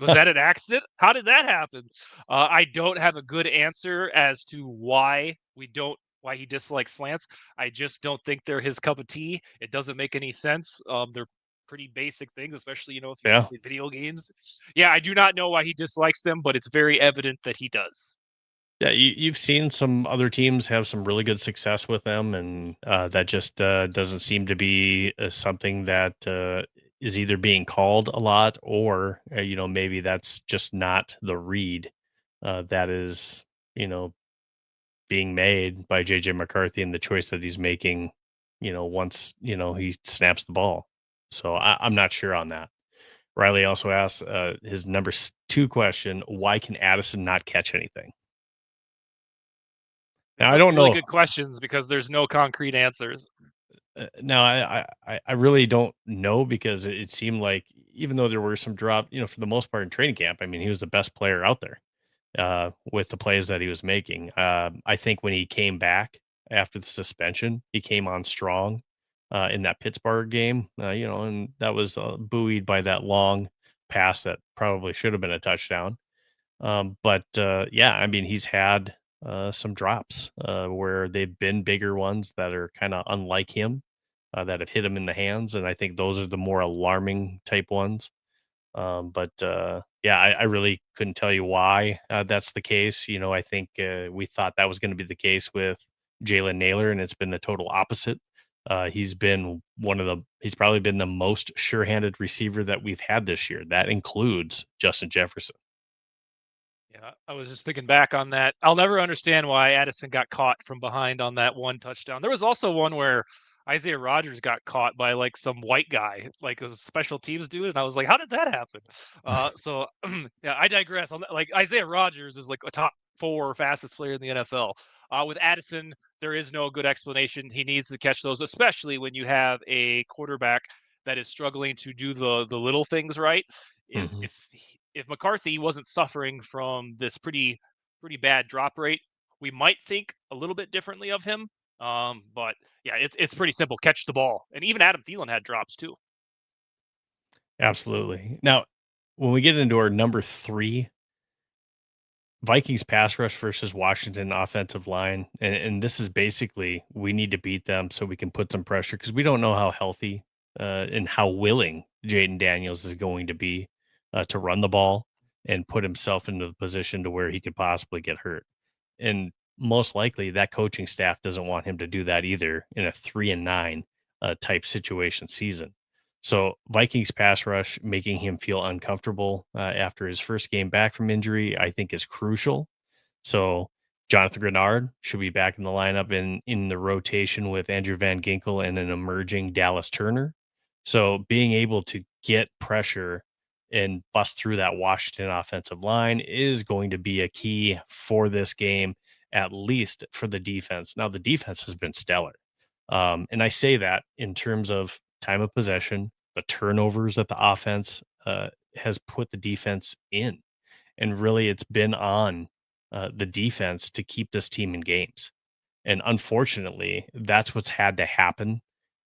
was that an accident? How did that happen? I don't have a good answer as to why he dislikes slants. I just don't think they're his cup of tea. It doesn't make any sense. They're pretty basic things, especially if you Yeah. play video games. Yeah, I do not know why he dislikes them, but it's very evident that he does. Yeah, you've seen some other teams have some really good success with them, and that just doesn't seem to be something that is either being called a lot, or maybe that's just not the read that is you know being made by JJ McCarthy and the choice that he's making. Once he snaps the ball, so I'm not sure on that. Riley also asks his two question: why can Addison not catch anything? They Now I must be don't really know. good questions because there's no concrete answers. No, I really don't know because it seemed like even though there were some drop, for the most part in training camp, I mean, he was the best player out there with the plays that he was making. I think when he came back after the suspension, he came on strong in that Pittsburgh game, and that was buoyed by that long pass that probably should have been a touchdown. But yeah, I mean, he's had some drops where they've been bigger ones that are kind of unlike him that have hit him in the hands, and I think those are the more alarming type ones. But yeah, I really couldn't tell you why that's the case. I think we thought that was going to be the case with Jalen Naylor, and it's been the total opposite. He's probably been the most sure-handed receiver that we've had this year. That includes Justin Jefferson. Yeah, I was just thinking back on that. I'll never understand why Addison got caught from behind on that one touchdown. There was also one where Isaiah Rogers got caught by like some white guy, like a special teams dude, and I was like, "How did that happen?" So yeah, I digress. Like Isaiah Rogers is like a top four fastest player in the NFL. With Addison, there is no good explanation. He needs to catch those, especially when you have a quarterback that is struggling to do the little things right. If Mhm. if if McCarthy wasn't suffering from this pretty bad drop rate, we might think a little bit differently of him. But yeah, it's pretty simple. Catch the ball, and even Adam Thielen had drops too. Absolutely. Now, when we get into our number 3, Vikings pass rush versus Washington offensive line, and this is basically we need to beat them so we can put some pressure because we don't know how healthy and how willing Jaden Daniels is going to be to run the ball and put himself into the position to where he could possibly get hurt. And most likely, that coaching staff doesn't want him to do that either in a 3-9 type situation season. So Vikings pass rush making him feel uncomfortable after his first game back from injury, I think is crucial. So Jonathan Grenard should be back in the lineup in the rotation with Andrew Van Ginkel and an emerging Dallas Turner. So being able to get pressure and bust through that Washington offensive line is going to be a key for this game, at least for the defense. Now the defense has been stellar. And I say that in terms of time of possession, the turnovers that the offense has put the defense in. And really, it's been on the defense to keep this team in games. And unfortunately, that's what's had to happen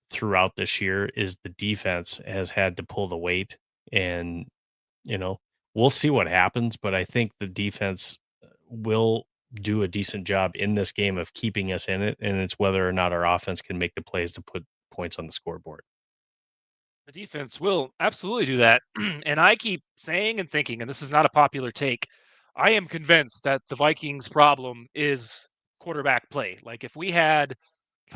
throughout this year is the defense has had to pull the weight. And, you know, we'll see what happens, but I think the defense will do a decent job in this game of keeping us in it. And it's whether or not our offense can make the plays to put points on the scoreboard. The defense will absolutely do that. And I keep saying and thinking, and this is not a popular take, I am convinced that the Vikings' problem is quarterback play. Like if we had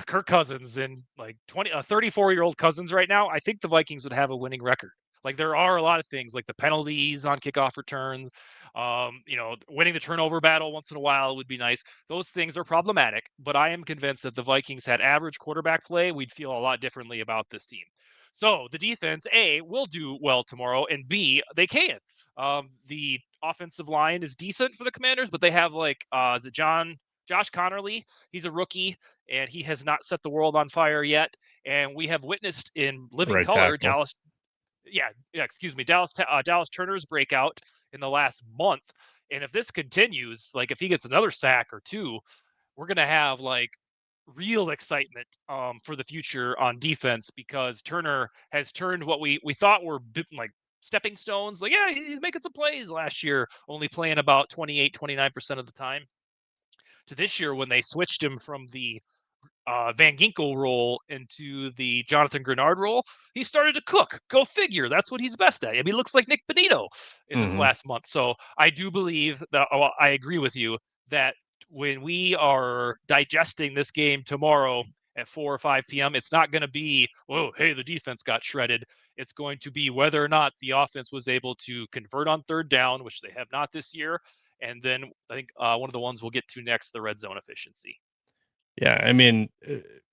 Kirk Cousins and like 34-year-old Cousins right now, I think the Vikings would have a winning record. Like there are a lot of things like the penalties on kickoff returns, winning the turnover battle once in a while would be nice. Those things are problematic, but I am convinced that the Vikings had average quarterback play, we'd feel a lot differently about this team. So the defense, A, will do well tomorrow, and B, they can. The offensive line is decent for the Commanders, but they have is it Josh Connerly? He's a rookie and he has not set the world on fire yet. And we have witnessed in living Right color tackle. Excuse me, Dallas Turner's breakout in the last month. And if this continues, like if he gets another sack or two, we're gonna have like real excitement for the future on defense because Turner has turned what we thought were like stepping stones. Like, yeah, he's making some plays last year, only playing about 29% of the time. To this year, when they switched him from the Van Ginkel role into the Jonathan Grenard role, he started to cook. Go figure. That's what he's best at. I mean, he looks like Nick Benito in this Hmm. last month. So I do believe that I agree with you that when we are digesting this game tomorrow at 4 or 5 p.m., it's not going to be, oh, hey, the defense got shredded. It's going to be whether or not the offense was able to convert on third down, which they have not this year. And then I think one of the ones we'll get to next, the red zone efficiency. Yeah, I mean,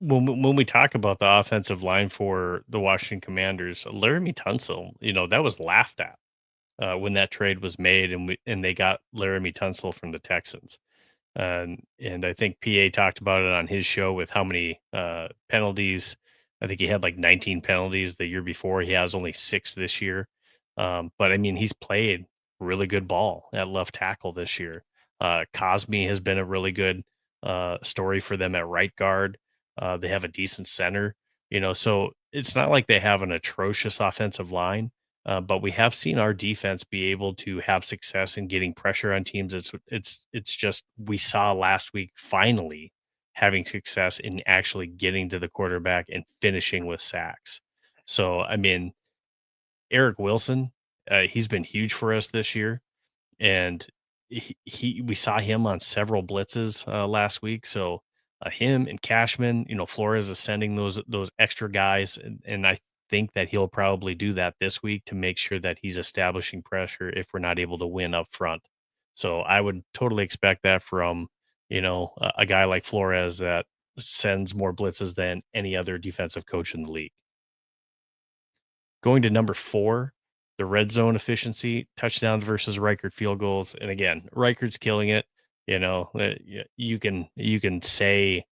when we talk about the offensive line for the Washington Commanders, Laramie Tunsil, that was laughed at when that trade was made, and they got Laramie Tunsil from the Texans. And I think PA talked about it on his show with how many penalties. I think he had like 19 penalties the year before. He has only 6 this year. But I mean, he's played really good ball at left tackle this year. Cosme has been a really good story for them at right guard. They have a decent center, so it's not like they have an atrocious offensive line. But we have seen our defense be able to have success in getting pressure on teams. It's just we saw last week finally having success in actually getting to the quarterback and finishing with sacks. So I mean, Eric Wilson, he's been huge for us this year, and we saw him on several blitzes last week. So him and Cashman, Flores is sending those extra guys, and I think that he'll probably do that this week to make sure that he's establishing pressure if we're not able to win up front. So I would totally expect that from a guy like Flores that sends more blitzes than any other defensive coach in the league. Going to number 4, the red zone efficiency, touchdowns versus Reichert field goals. And again, Reichert's killing it. You can say,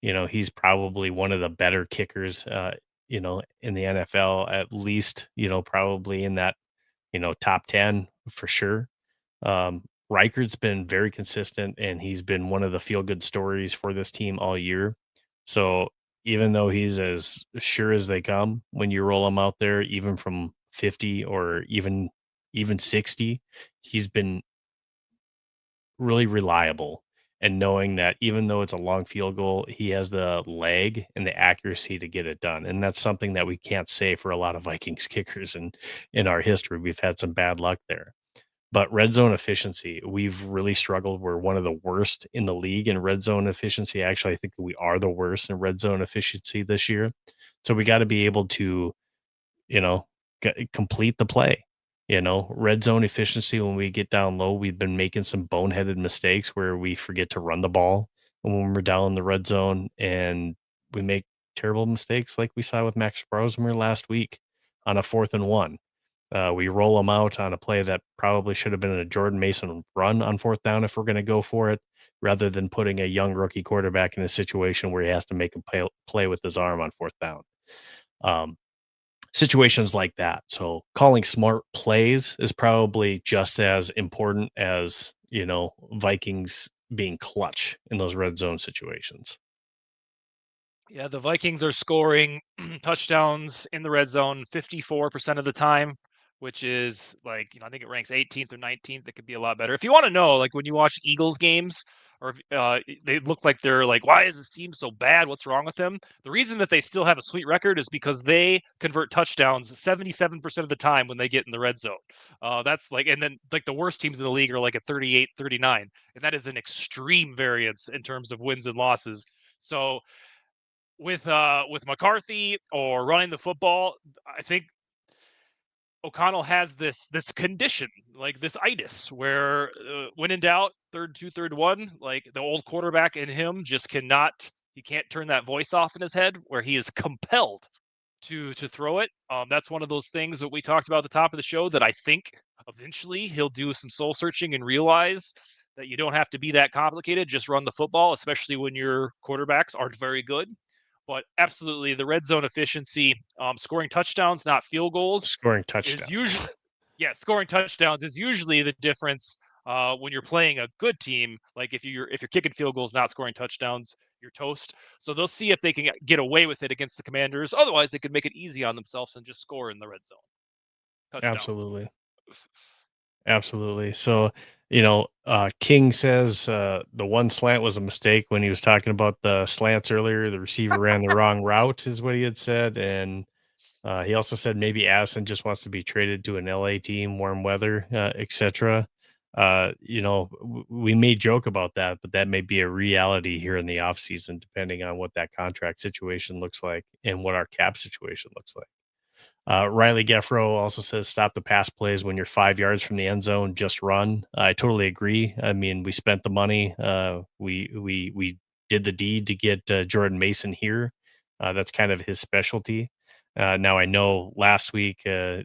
he's probably one of the better kickers, in the NFL, at least, probably in that, top 10 for sure. Reichert's been very consistent, and he's been one of the feel good stories for this team all year. So even though he's as sure as they come, when you roll him out there, even from 50 or even 60, he's been really reliable. And knowing that even though it's a long field goal, he has the leg and the accuracy to get it done. And that's something that we can't say for a lot of Vikings kickers in our history. We've had some bad luck there. But red zone efficiency, we've really struggled. We're one of the worst in the league in red zone efficiency. Actually, I think we are the worst in red zone efficiency this year. So we got to be able to, you know, complete the play. Red zone efficiency, when we get down low, we've been making some boneheaded mistakes where we forget to run the ball when we're down in the red zone, and we make terrible mistakes like we saw with Max Brosmer last week on a 4th and 1. We roll them out on a play that probably should have been a Jordan Mason run on 4th down if we're going to go for it, rather than putting a young rookie quarterback in a situation where he has to make a play with his arm on 4th down. Um, Situations like that. So calling smart plays is probably just as important as, Vikings being clutch in those red zone situations. Yeah, the Vikings are scoring touchdowns in the red zone 54% of the time, which is like, I think it ranks 18th or 19th. It could be a lot better. If you want to know, like when you watch Eagles games, or they look like they're like, why is this team so bad? What's wrong with them? The reason that they still have a sweet record is because they convert touchdowns 77% of the time when they get in the red zone. That's like, and then like the worst teams in the league are like at 38, 39. And that is an extreme variance in terms of wins and losses. So with McCarthy or running the football, I think O'Connell has this condition, like this itis, where when in doubt, third two, third one, like the old quarterback in him just cannot. He can't turn that voice off in his head, where he is compelled to throw it. That's one of those things that we talked about at the top of the show that I think eventually he'll do some soul searching and realize that you don't have to be that complicated. Just run the football, especially when your quarterbacks aren't very good. But absolutely, the red zone efficiency, scoring touchdowns, not field goals, Scoring is touchdowns. usually scoring touchdowns is usually the difference when you're playing a good team. Like if you're kicking field goals, not scoring touchdowns, you're toast. So they'll see if they can get away with it against the Commanders. Otherwise, they could make it easy on themselves and just score in the red zone touchdowns. Absolutely. Absolutely. So, King says the one slant was a mistake when he was talking about the slants earlier. The receiver ran the wrong route, is what he had said. And he also said maybe Addison just wants to be traded to an LA team, warm weather, etc. We may joke about that, but that may be a reality here in the offseason, depending on what that contract situation looks like and what our cap situation looks like. Riley Geffro also says stop the pass plays when you're 5 yards from the end zone, just run. I totally agree. I mean, we spent the money. We did the deed to get Jordan Mason here. That's kind of his specialty. Now I know last week, they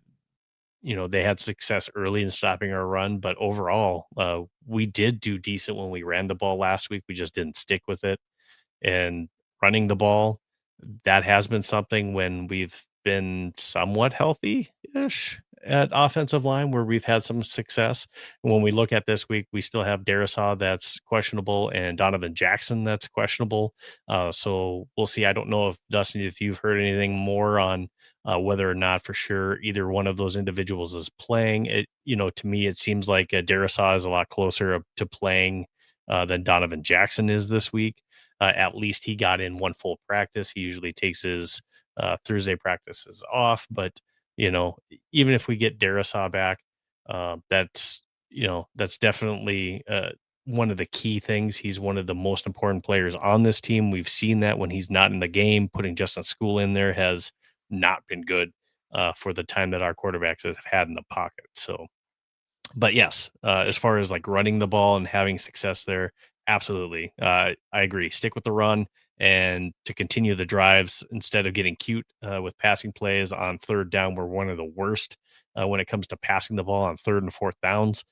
had success early in stopping our run, but overall, we did do decent when we ran the ball last week. We just didn't stick with it. And running the ball, that has been something when we've been somewhat healthy-ish at offensive line where we've had some success. And when we look at this week, we still have Darisaw that's questionable and Donovan Jackson that's questionable. So we'll see. I don't know if Dustin, if you've heard anything more on whether or not for sure either one of those individuals is playing. To me, it seems like Darisaw is a lot closer to playing than Donovan Jackson is this week. At least he got in one full practice. He usually takes his Thursday practices off, but even if we get Darisaw back, that's definitely one of the key things. He's one of the most important players on this team. We've seen that when he's not in the game, putting Justin School in there has not been good for the time that our quarterbacks have had in the pocket. So, but yes, as far as like running the ball and having success there, absolutely. I agree. Stick with the run and to continue the drives instead of getting cute with passing plays on third down. We're one of the worst when it comes to passing the ball on third and fourth downs.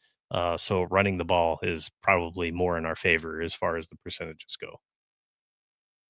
So running the ball is probably more in our favor as far as the percentages go.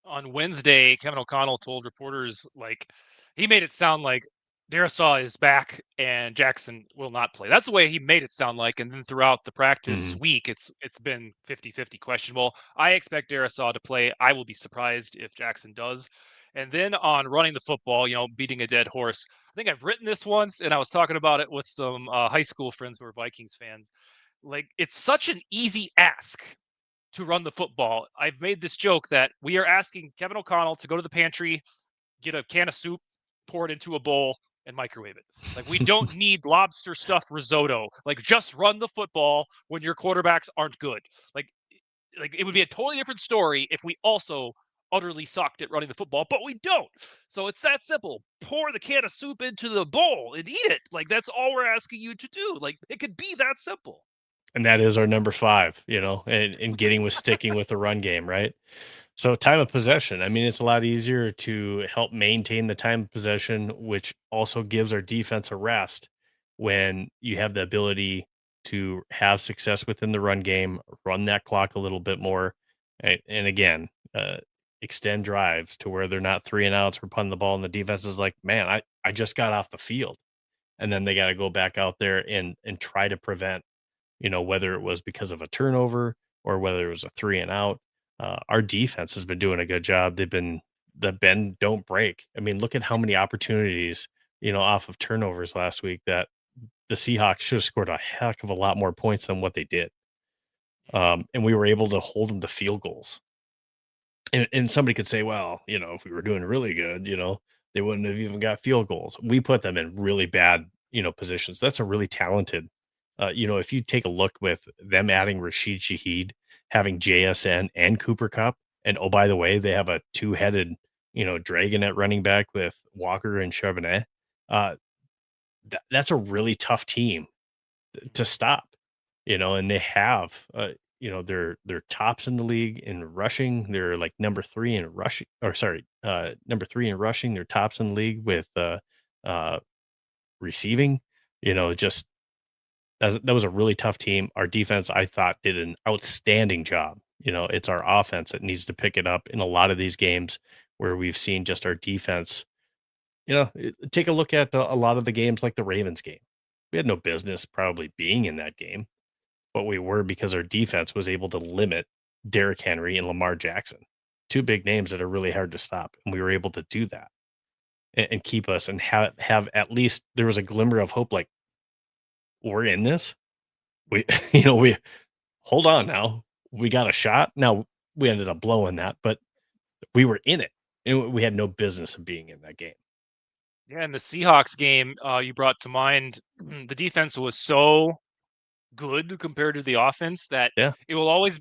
On Wednesday, Kevin O'Connell told reporters like he made it sound like Darisaw is back and Jackson will not play. That's the way he made it sound like. And then throughout the practice Hmm. week, it's been 50-50 questionable. I expect Darisaw to play. I will be surprised if Jackson does. And then on running the football, beating a dead horse. I think I've written this once, and I was talking about it with some high school friends who are Vikings fans. Like it's such an easy ask to run the football. I've made this joke that we are asking Kevin O'Connell to go to the pantry, get a can of soup, pour it into a bowl, and microwave it. Like we don't need lobster stuffed risotto. Like just run the football when your quarterbacks aren't good. Like like it would be a totally different story if we also utterly sucked at running the football, but we don't. So it's that simple. Pour the can of soup into the bowl and eat it. Like that's all we're asking you to do. Like it could be that simple. And that is our number five, and getting with sticking with the run game, right? So time of possession. I mean, it's a lot easier to help maintain the time of possession, which also gives our defense a rest when you have the ability to have success within the run game, run that clock a little bit more, and again, extend drives to where they're not three and outs. We're punting the ball, and the defense is like, man, I just got off the field, and then they got to go back out there and try to prevent whether it was because of a turnover or whether it was a three and out. Our defense has been doing a good job. They've been the bend don't break. I mean, look at how many opportunities, off of turnovers last week that the Seahawks should have scored a heck of a lot more points than what they did. And we were able to hold them to field goals. And somebody could say, well, if we were doing really good, they wouldn't have even got field goals. We put them in really bad, positions. That's a really talented, if you take a look with them adding Rashid Shaheed, having JSN and Cooper Cup, and oh, by the way, they have a two-headed, dragon at running back with Walker and Charbonnet. Uh, that's a really tough team to stop, and they have, they're tops in the league in rushing. They're like number 3 in rushing, or sorry, number 3 in rushing. They're tops in the league with uh receiving. Just that was a really tough team. Our defense, I thought, did an outstanding job. It's our offense that needs to pick it up in a lot of these games where we've seen just our defense. Take a look at a lot of the games like the Ravens game. We had no business probably being in that game, but we were because our defense was able to limit Derrick Henry and Lamar Jackson, two big names that are really hard to stop, and we were able to do that and keep us and have at least there was a glimmer of hope. Like we're in this. We, we hold on now. We got a shot. Now we ended up blowing that, but we were in it, and we had no business of being in that game. Yeah, in the Seahawks game, you brought to mind, the defense was so good compared to the offense that Yeah. it will always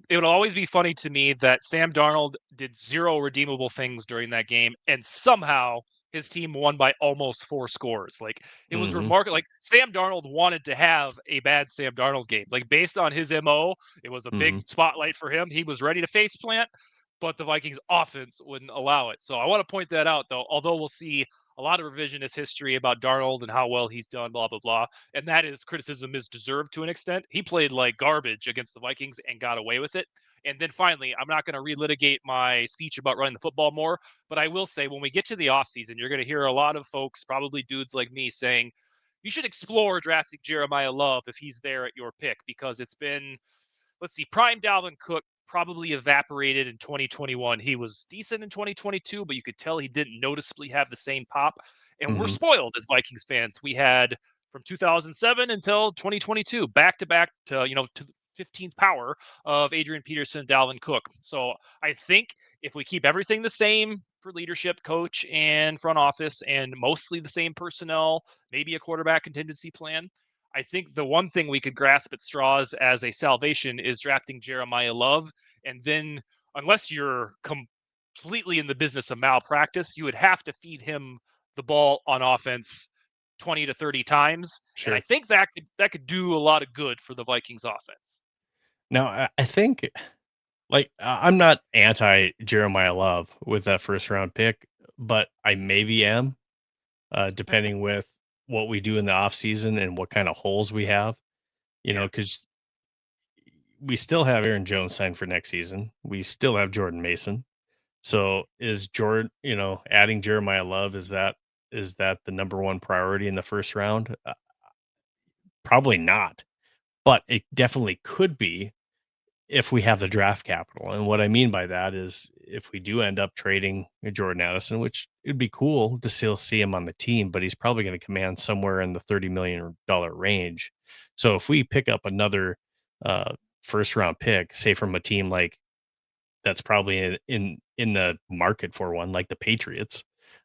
be funny to me that Sam Darnold did zero redeemable things during that game, and somehow his team won by almost 4 scores. Like, it was Hmm. remarkable. Like, Sam Darnold wanted to have a bad Sam Darnold game. Like, based on his MO, it was a big Hmm. spotlight for him. He was ready to face plant, but the Vikings offense wouldn't allow it. So I want to point that out, though. Although we'll see a lot of revisionist history about Darnold and how well he's done, blah blah blah, and that is criticism is deserved to an extent. He played like garbage against the Vikings and got away with it. And then finally, I'm not going to relitigate my speech about running the football more, but I will say when we get to the offseason, you're going to hear a lot of folks, probably dudes like me, saying you should explore drafting Jeremiah Love if he's there at your pick because it's been, let's see, prime Dalvin Cook probably evaporated in 2021. He was decent in 2022, but you could tell he didn't noticeably have the same pop. And we're Hmm. spoiled as Vikings fans. We had from 2007 until 2022, back to back to the 15th power of Adrian Peterson, Dalvin Cook. So I think if we keep everything the same for leadership, coach, and front office, and mostly the same personnel, maybe a quarterback contingency plan, I think the one thing we could grasp at straws as a salvation is drafting Jeremiah Love. And then, unless you're completely in the business of malpractice, you would have to feed him the ball on offense 20 to 30 times. And I Sure. think that could do a lot of good for the Vikings offense. Now, I think like I'm not anti Jeremiah Love with that first round pick, but I maybe am, depending with what we do in the offseason and what kind of holes we have, Yeah. because we still have Aaron Jones signed for next season. We still have Jordan Mason. So is Jordan, adding Jeremiah Love, is that the number one priority in the first round? Probably not, but it definitely could be if we have the draft capital. And what I mean by that is if we do end up trading Jordan Addison, which it'd be cool to still see him on the team, but he's probably going to command somewhere in the $30 million range. So if we pick up another first round pick, say from a team like that's probably in the market for one, like the Patriots,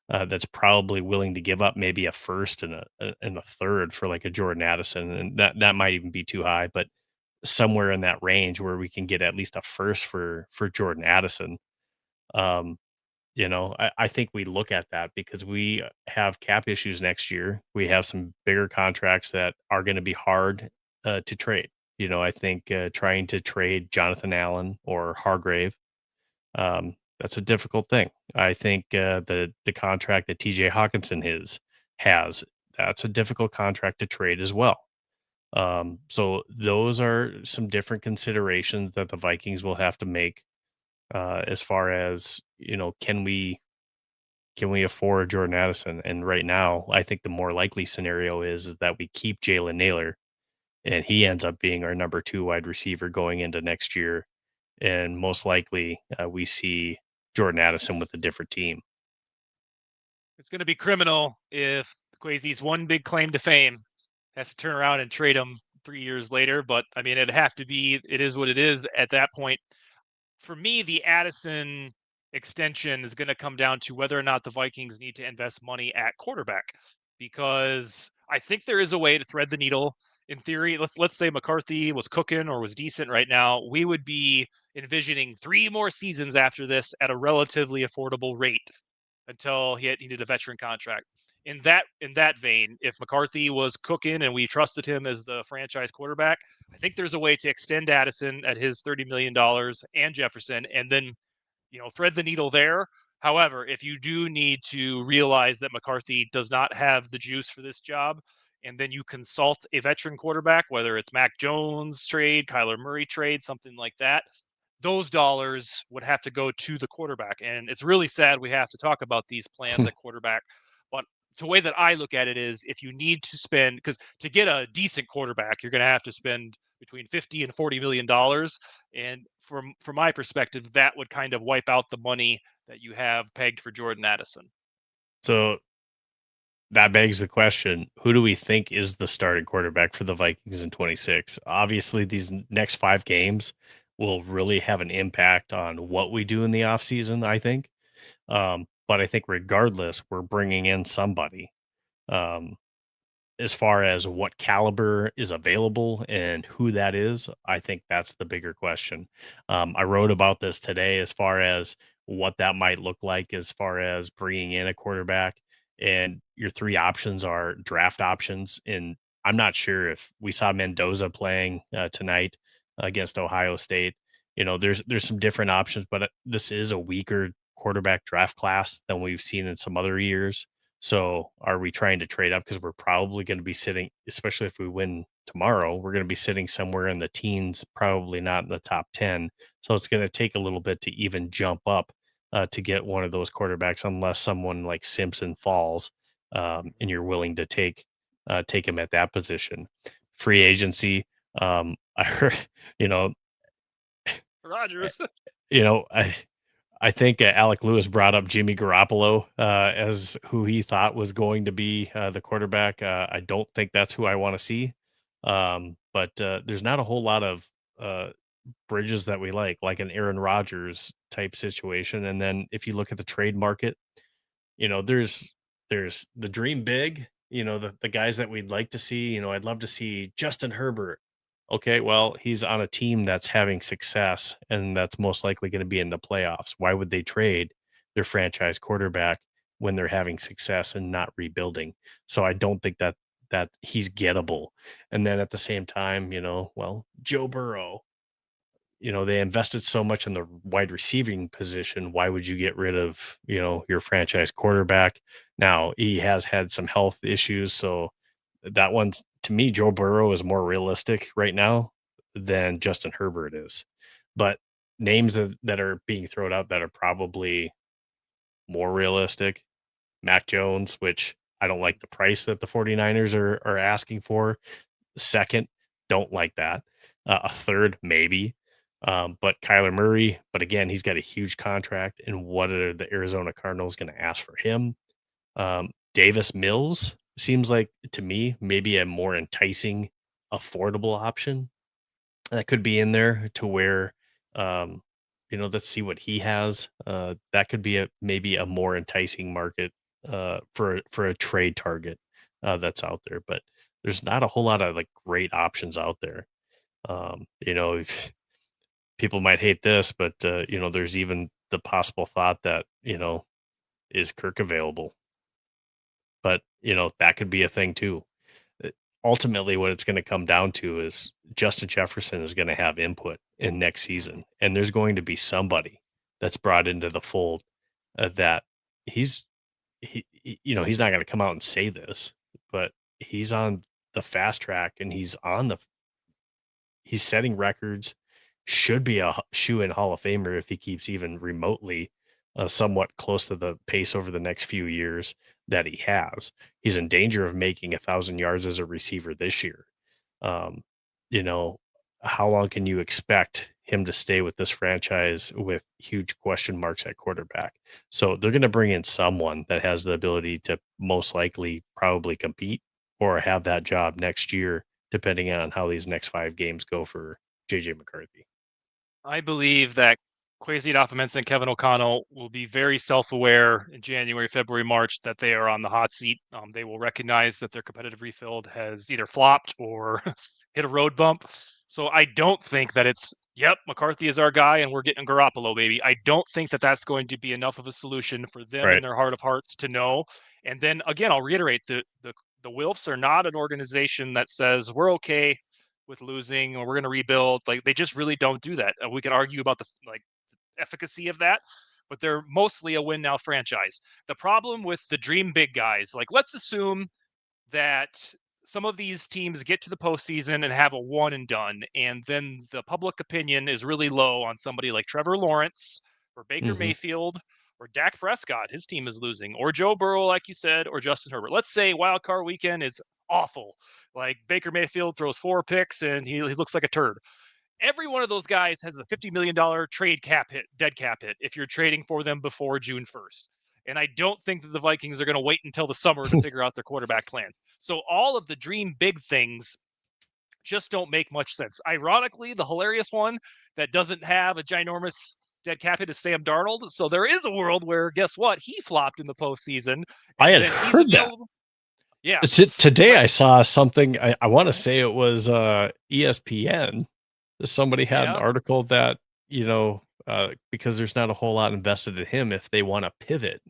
that's probably willing to give up maybe a first and a third for like a Jordan Addison, and that might even be too high, but somewhere in that range where we can get at least a first for Jordan Addison. Um, I think we look at that because we have cap issues next year. We have some bigger contracts that are going to be hard to trade. I think trying to trade Jonathan Allen or Hargrave, that's a difficult thing. I think the contract that TJ Hawkinson has, that's a difficult contract to trade as well. So those are some different considerations that the Vikings will have to make, as far as, can we afford Jordan Addison? And right now, I think the more likely scenario is that we keep Jalen Naylor and he ends up being our number two wide receiver going into next year. And most likely, we see Jordan Addison with a different team. It's going to be criminal if Kwesi's one big claim to fame has to turn around and trade him 3 years later. But I mean, it'd have to be, it is what it is at that point. For me, the Addison extension is going to come down to whether or not the Vikings need to invest money at quarterback, because I think there is a way to thread the needle. In theory, let's say McCarthy was cooking or was decent right now, we would be envisioning 3 more seasons after this at a relatively affordable rate until he needed a veteran contract. In that vein, if McCarthy was cooking and we trusted him as the franchise quarterback, I think there's a way to extend Addison at his $30 million and Jefferson, and then thread the needle there. However, if you do need to realize that McCarthy does not have the juice for this job, and then you consult a veteran quarterback, whether it's Mac Jones trade, Kyler Murray trade, something like that, those dollars would have to go to the quarterback. And it's really sad we have to talk about these plans at quarterback. But the way that I look at it is, if you need to spend, because to get a decent quarterback, you're going to have to spend between 50 and $40 million. And from my perspective, that would kind of wipe out the money that you have pegged for Jordan Addison. So that begs the question, who do we think is the starting quarterback for the Vikings in 26? Obviously, these next 5 games will really have an impact on what we do in the offseason, I think. But I think regardless, we're bringing in somebody. Um, as far as what caliber is available and who that is, I think that's the bigger question. I wrote about this today as far as what that might look like as far as bringing in a quarterback. And your three options are draft options. And I'm not sure if we saw Mendoza playing tonight against Ohio State. There's some different options, but this is a weaker quarterback draft class than we've seen in some other years. So are we trying to trade up? Because we're probably going to be sitting, especially if we win tomorrow, we're going to be sitting somewhere in the teens, probably not in the top 10. So it's going to take a little bit to even jump up to get one of those quarterbacks, unless someone like Simpson falls, and you're willing to take him at that position. Free agency. I heard, you know, eh, Rodgers. I think Alec Lewis brought up Jimmy Garoppolo as who he thought was going to be the quarterback. I don't think that's who I want to see. But there's not a whole lot of uh, bridges that we like an Aaron Rodgers type situation. And then if you look at the trade market, there's the dream big the guys that we'd like to see, I'd love to see Justin Herbert. Okay, well, he's on a team that's having success and that's most likely going to be in the playoffs. Why would they trade their franchise quarterback when they're having success and not rebuilding? So I don't think that he's gettable. And then at the same time, well, Joe Burrow, they invested so much in the wide receiving position. Why would you get rid of, your franchise quarterback? Now, he has had some health issues. So that one's to me, Joe Burrow is more realistic right now than Justin Herbert is. But that are being thrown out that are probably more realistic, Mac Jones, which I don't like the price that the 49ers are asking for. Second, don't like that. A third, maybe. But Kyler Murray, but again, he's got a huge contract. And what are the Arizona Cardinals going to ask for him? Davis Mills seems like to me maybe a more enticing, affordable option that could be in there to where, um, let's see what he has. That could be a maybe a more enticing market for a trade target that's out there. But there's not a whole lot of like great options out there. Um, you know, people might hate this, but there's even the possible thought that is Kirk available, but that could be a thing too. Uh, Ultimately, what it's going to come down to is Justin Jefferson is going to have input in next season, and there's going to be somebody that's brought into the fold that he's he's not going to come out and say this, but he's on the fast track and he's setting records, should be a shoe-in Hall of Famer if he keeps even remotely somewhat close to the pace over the next few years that he has. He's in danger of making 1,000 yards as a receiver this year. Um, you know, how long can you expect him to stay with this franchise with huge question marks at quarterback? So they're going to bring in someone that has the ability to most likely probably compete or have that job next year, depending on how these next 5 games go for JJ McCarthy. I believe that Kwesi Adofo-Mensah and Kevin O'Connell will be very self-aware in January, February, March that they are on the hot seat. They will recognize that their competitive refield has either flopped or hit a road bump. So I don't think that it's, yep, McCarthy is our guy and we're getting Garoppolo, baby. I don't think that that's going to be enough of a solution for them in Right. their heart of hearts to know. And then again, I'll reiterate the Wilfs are not an organization that says we're okay with losing or we're going to rebuild. Like they just really don't do that. We can argue about the efficacy of that, but they're mostly a win now franchise. The problem with the dream big guys, like let's assume that some of these teams get to the postseason and have a one and done, and then the public opinion is really low on somebody like Trevor Lawrence or Baker Hmm. Mayfield or Dak Prescott. His team is losing, or Joe Burrow, like you said, or Justin Herbert. Let's say wild card weekend is awful. Like Baker Mayfield throws 4 picks and he looks like a turd. Every one of those guys has a $50 million trade cap hit, dead cap hit, if you're trading for them before June 1st. And I don't think that the Vikings are going to wait until the summer to figure out their quarterback plan. So all of the dream big things just don't make much sense. Ironically, the hilarious one that doesn't have a ginormous dead cap hit is Sam Darnold. So there is a world where, guess what? He flopped in the postseason I and had then he's heard that. available. Yeah. Today But I saw something. I want to say it was ESPN. Somebody had an yeah, article that because there's not a whole lot invested in him. If they want to pivot,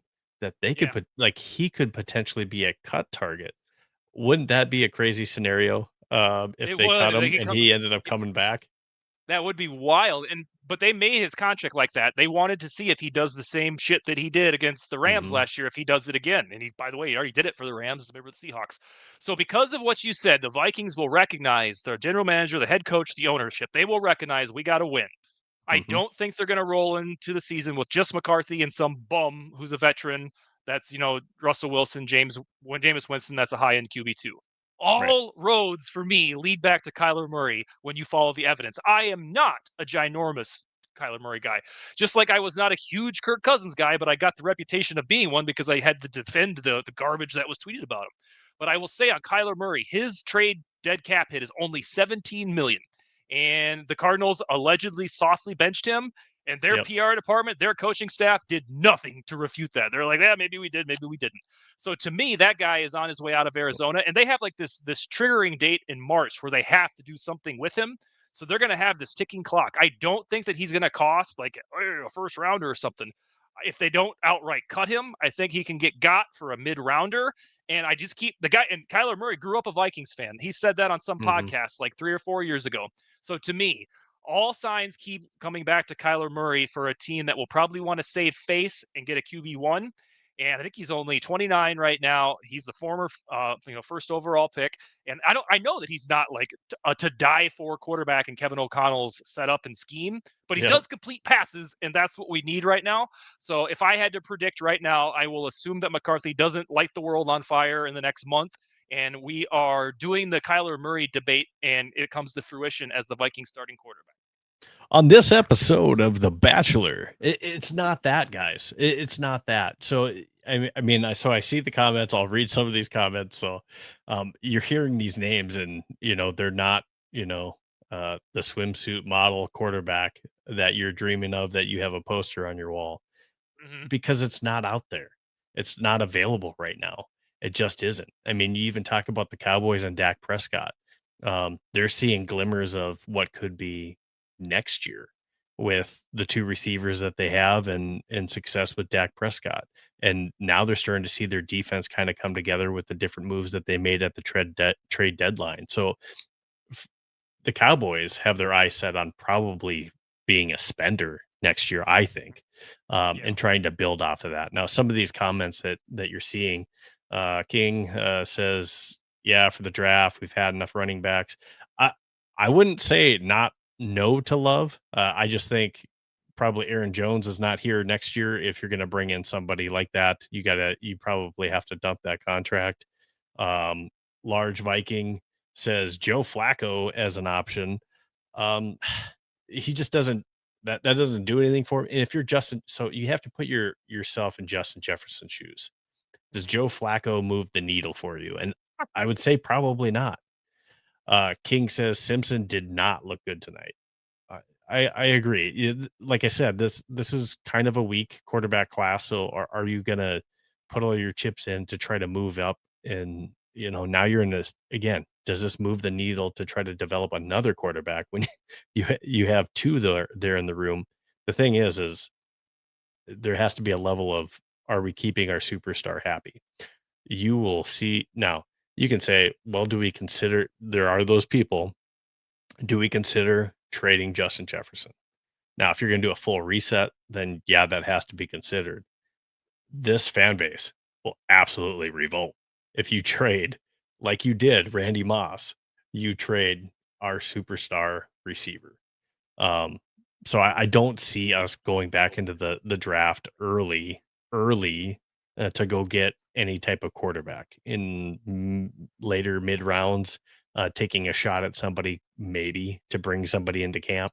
that they could yeah. put like he could potentially be a cut target. Wouldn't that be a crazy scenario? If It they would. cut They him could and come. he ended up coming back. That would be wild. But they made his contract like that. They wanted to see if he does the same shit that he did against the Rams Hmm. last year, if he does it again. And he, by the way, he already did it for the Rams. Remember the Seahawks. So because of what you said, the Vikings will recognize the general manager, the head coach, the ownership. They will recognize we got to win. I Hmm. don't think they're going to roll into the season with just McCarthy and some bum who's a veteran. That's Russell Wilson, Jameis Winston. That's a high end QB2. Right. All roads for me lead back to Kyler Murray when you follow the evidence. I am not a ginormous Kyler Murray guy. Just like I was not a huge Kirk Cousins guy, but I got the reputation of being one because I had to defend the garbage that was tweeted about him. But I will say on Kyler Murray, his trade dead cap hit is only 17 million. And the Cardinals allegedly softly benched him. And their Yep. PR department, their coaching staff did nothing to refute that. They're like, yeah, maybe we did, maybe we didn't. So to me, that guy is on his way out of Arizona, and they have like this triggering date in March where they have to do something with him. So they're going to have this ticking clock. I don't think that he's going to cost like a first rounder or something. If they don't outright cut him, I think he can get got for a mid rounder. And I just keep the guy, and Kyler Murray grew up a Vikings fan. He said that on some Hmm. podcast like 3 or 4 years ago. So to me, all signs keep coming back to Kyler Murray for a team that will probably want to save face and get a QB1. And I think he's only 29 right now. He's the former, first overall pick, and I know that he's not like a to die for quarterback in Kevin O'Connell's setup and scheme, but he Yep. does complete passes, and that's what we need right now. So if I had to predict right now, I will assume that McCarthy doesn't light the world on fire in the next month, and we are doing the Kyler Murray debate, and it comes to fruition as the Vikings starting quarterback. On this episode of The Bachelor, it's not that, guys. It's not that. So so I see the comments. I'll read some of these comments. So you're hearing these names, and they're not the swimsuit model quarterback that you're dreaming of, that you have a poster on your wall, Hmm. because it's not out there. It's not available right now. It just isn't. I mean, you even talk about the Cowboys and Dak Prescott. They're seeing glimmers of what could be next year with the two receivers that they have, and success with Dak Prescott. And now they're starting to see their defense kind of come together with the different moves that they made at the trade deadline. So the Cowboys have their eyes set on probably being a spender next year, I think, Yeah. and trying to build off of that. Now, some of these comments that you're seeing, King says, "Yeah, for the draft, we've had enough running backs." I I wouldn't say not no to Love. I just think probably Aaron Jones is not here next year. If you're going to bring in somebody like that, you probably have to dump that contract. Um, Large Viking says Joe Flacco as an option. Um, he just doesn't that doesn't do anything for him. And if you're Justin, so you have to put yourself in Justin Jefferson's shoes. Does Joe Flacco move the needle for you? And I would say probably not. King says Simpson did not look good tonight. I agree. Like I said, this is kind of a weak quarterback class. So are you gonna put all your chips in to try to move up? And now you're in this again. Does this move the needle to try to develop another quarterback when you have two there in the room? The thing is there has to be a level of, are we keeping our superstar happy? You will see now. You can say, well, do we consider, there are those people? Do we consider trading Justin Jefferson? Now, if you're going to do a full reset, then yeah, that has to be considered. This fan base will absolutely revolt if you trade, like you did Randy Moss, you trade our superstar receiver. Um, so I don't see us going back into the draft early to go get any type of quarterback in later mid rounds, taking a shot at somebody maybe to bring somebody into camp.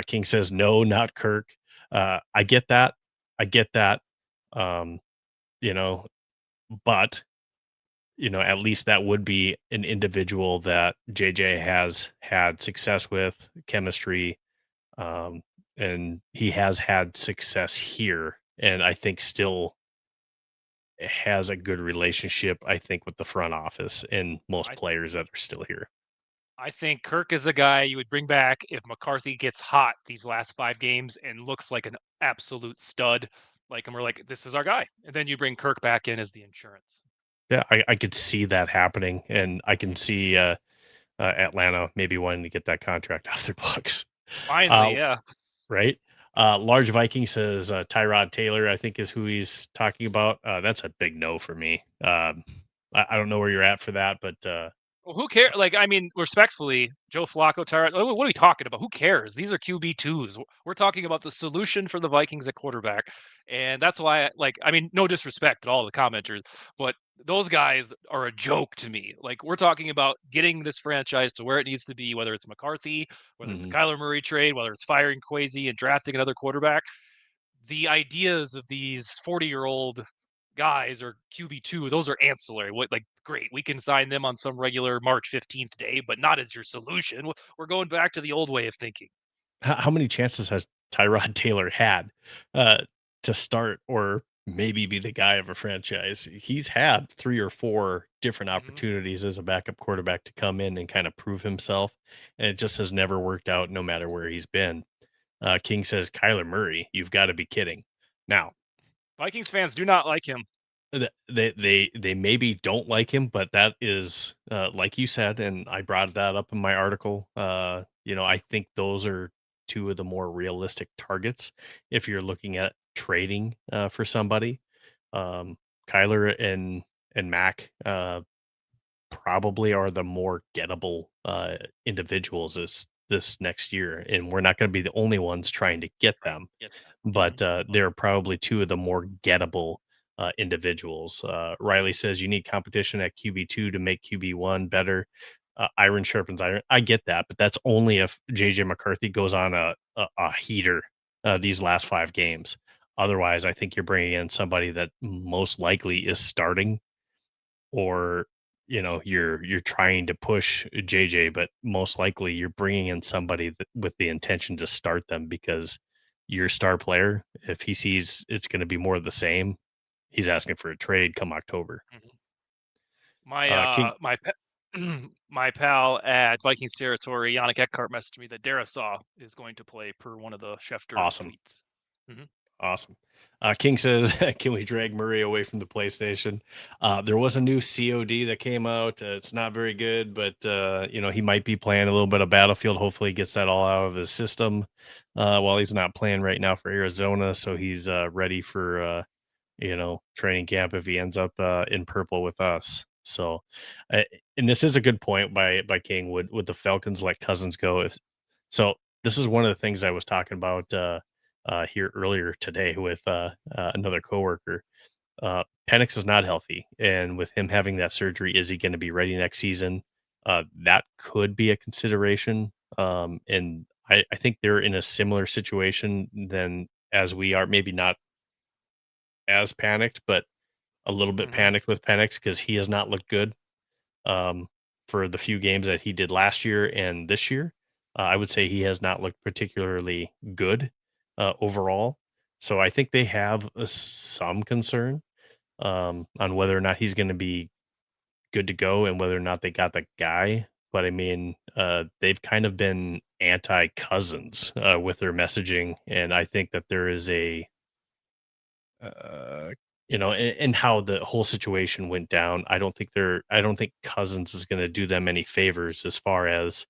King says, no, not Kirk. I get that. I get that. Um, you know, but, at least that would be an individual that JJ has had success with, chemistry, um, and he has had success here. And I think still has a good relationship, I think, with the front office and most I players that are still here. I think Kirk is a guy you would bring back if McCarthy gets hot these last 5 games and looks like an absolute stud. Like, and we're like, this is our guy. And then you bring Kirk back in as the insurance. Yeah, I could see that happening, and I can see Atlanta maybe wanting to get that contract off their books. Finally, Uh, yeah. right? Large Viking says Tyrod Taylor, I think, is who he's talking about. That's a big no for me. I don't know where you're at for that, but Well, who cares? Like, I mean, respectfully, Joe Flacco, Tyrod, what are we talking about? Who cares? These are QB2s. We're talking about the solution for the Vikings at quarterback. And that's why, like, I mean, no disrespect to all the commenters, but those guys are a joke to me. Like, we're talking about getting this franchise to where it needs to be, whether it's McCarthy, whether it's a mhm. Kyler Murray trade, whether it's firing Kwesi and drafting another quarterback. The ideas of these 40-year-old guys or QB2, those are ancillary. What, like, great, we can sign them on some regular March 15th day, but not as your solution. We're going back to the old way of thinking. How many chances has Tyrod Taylor had uh, to start or maybe be the guy of a franchise. He's had 3 or 4 different Mhm. opportunities as a backup quarterback to come in and kind of prove himself, and it just has never worked out no matter where he's been. King says, "Kyler Murray, you've gotta be kidding." Now, Vikings fans do not like him. they maybe don't like him, but that is, like you said, and I brought that up in my article, I think those are 2 of the more realistic targets if you're looking at trading, for somebody. Um, Kyler and Mac, probably are the more gettable, individuals this next year, and we're not gonna be the only ones trying to get them, but Mhm. they're probably 2 of the more gettable, individuals. Riley says, "You need competition at QB2 to make QB1 better." Iron sharpens iron. I get that, but that's only if JJ McCarthy goes on a heater, these last 5 games. Otherwise, I think you're bringing in somebody that most likely is starting or you're trying to push JJ, but most likely you're bringing in somebody that, with the intention to start them because your star player, if he sees it's going to be more of the same, he's asking for a trade come October. Mhm. My King, my pal at Vikings territory, Yannick Eckhart, messaged me that Darisaw is going to play per one of the Schefter awesome. tweets. Mhm. Awesome. King says, "Can we drag Murray away from the PlayStation?" There was a new COD that came out. It's not very good, but he might be playing a little bit of Battlefield. Hopefully, he gets that all out of his system while he's not playing right now for Arizona, so he's ready for training camp if he ends up in purple with us. So, uh, and this is a good point by King. Would the Falcons let Cousins go? If so, this is one of the things I was talking about here earlier today with another coworker. Penix is not healthy, and with him having that surgery, is he going to be ready next season? That could be a consideration. And I think they're in a similar situation than as we are. Maybe not as panicked, but a little bit Mhm. panicked with Penix because he has not looked good um, for the few games that he did last year and this year. I would say he has not looked particularly good overall. So I think they have some concern on whether or not he's going to be good to go and whether or not they got the guy. But I mean, they've kind of been anti Cousins with their messaging, and I think that there is a uh, and how the whole situation went down. I don't think Cousins is going to do them any favors as far as,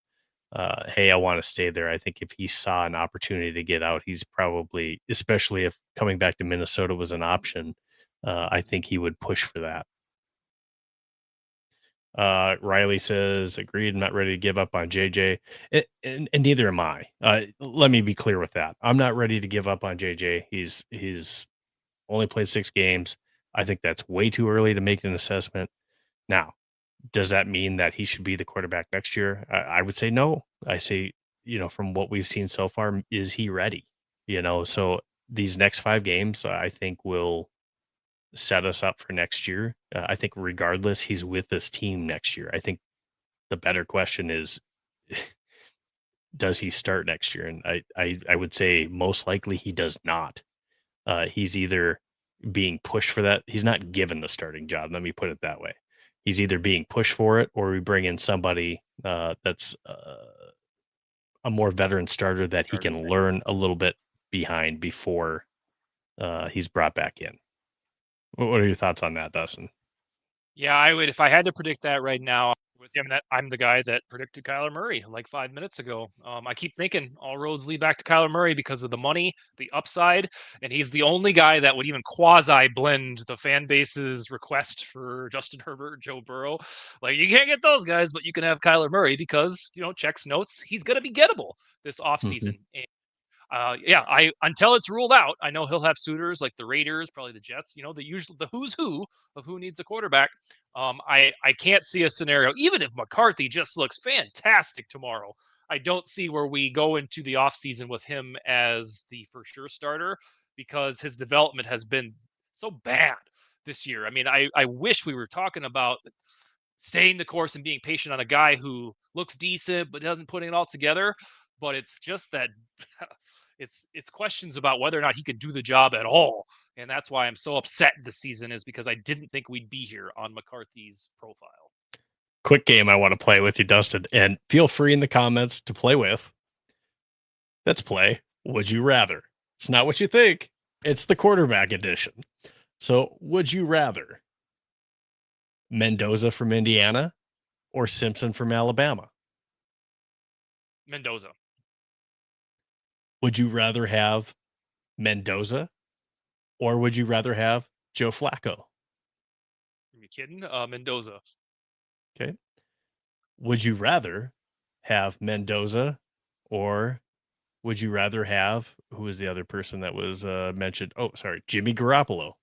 hey, I want to stay there. I think if he saw an opportunity to get out, he's probably, especially if coming back to Minnesota was an option, I think he would push for that. Riley says, agreed. I'm not ready to give up on JJ. And neither am I. Let me be clear with that. I'm not ready to give up on JJ. He's only played 6 games. I think that's way too early to make an assessment. Now, does that mean that he should be the quarterback next year? I would say no. I say, from what we've seen so far, is he ready? So these next 5 games, I think will set us up for next year. I think regardless, he's with this team next year. I think the better question is, does he start next year? And I would say most likely he does not. He's either being pushed for that. He's not given the starting job. Let me put it that way. He's either being pushed for it, or we bring in somebody that's a more veteran starter that he can learn a little bit behind before he's brought back in. What are your thoughts on that, Dustin? Yeah, I would if I had to predict that right now with him that I'm the guy that predicted Kyler Murray like 5 minutes ago. I keep thinking all roads lead back to Kyler Murray because of the money, the upside, and he's the only guy that would even quasi blend the fan base's request for Justin Herbert, Joe Burrow. Like you can't get those guys, but you can have Kyler Murray because, checks notes, he's going to be gettable this Hmm. offseason. Yeah, I until it's ruled out, I know he'll have suitors like the Raiders, probably the Jets. The who's who of who needs a quarterback. I can't see a scenario, even if McCarthy just looks fantastic tomorrow. I don't see where we go into the offseason with him as the for sure starter because his development has been so bad this year. I mean, I wish we were talking about staying the course and being patient on a guy who looks decent but doesn't put it all together. but it's just that it's questions about whether or not he can do the job at all. And that's why I'm so upset this season, is because I didn't think we'd be here on McCarthy's profile. Quick game I want to play with you, Dustin, and feel free in the comments to play with. Let's play Would You Rather. It's not what you think, it's the quarterback edition. So, would you rather Mendoza from Indiana or Simpson from Alabama? Mendoza. Would you rather have Mendoza or would you rather have Joe Flacco? Are you kidding? Mendoza. Okay. Would you rather have Mendoza or would you rather have who was the other person that was mentioned? Oh, sorry, Jimmy Garoppolo.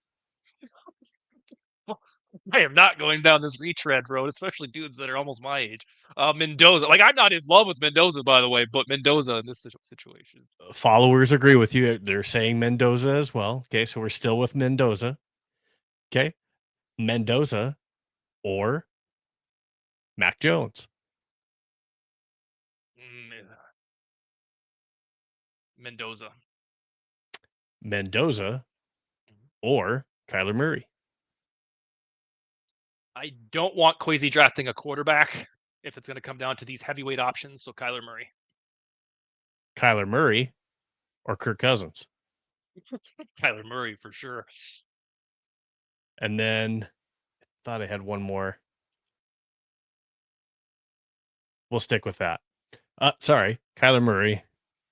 I am not going down this retread road, especially dudes that are almost my age. Mendoza. Like, I'm not in love with Mendoza, by the way, but Mendoza in this situation. Followers agree with you. They're saying Mendoza as well. Okay, so we're still with Mendoza. Okay, Mendoza or Mac Jones. Mendoza. Mendoza or Kyler Murray. I don't want Kwesi drafting a quarterback if it's going to come down to these heavyweight options. So Kyler Murray. Kyler Murray or Kirk Cousins. Kyler Murray for sure. And then I thought I had one more. We'll stick with that. Sorry, Kyler Murray.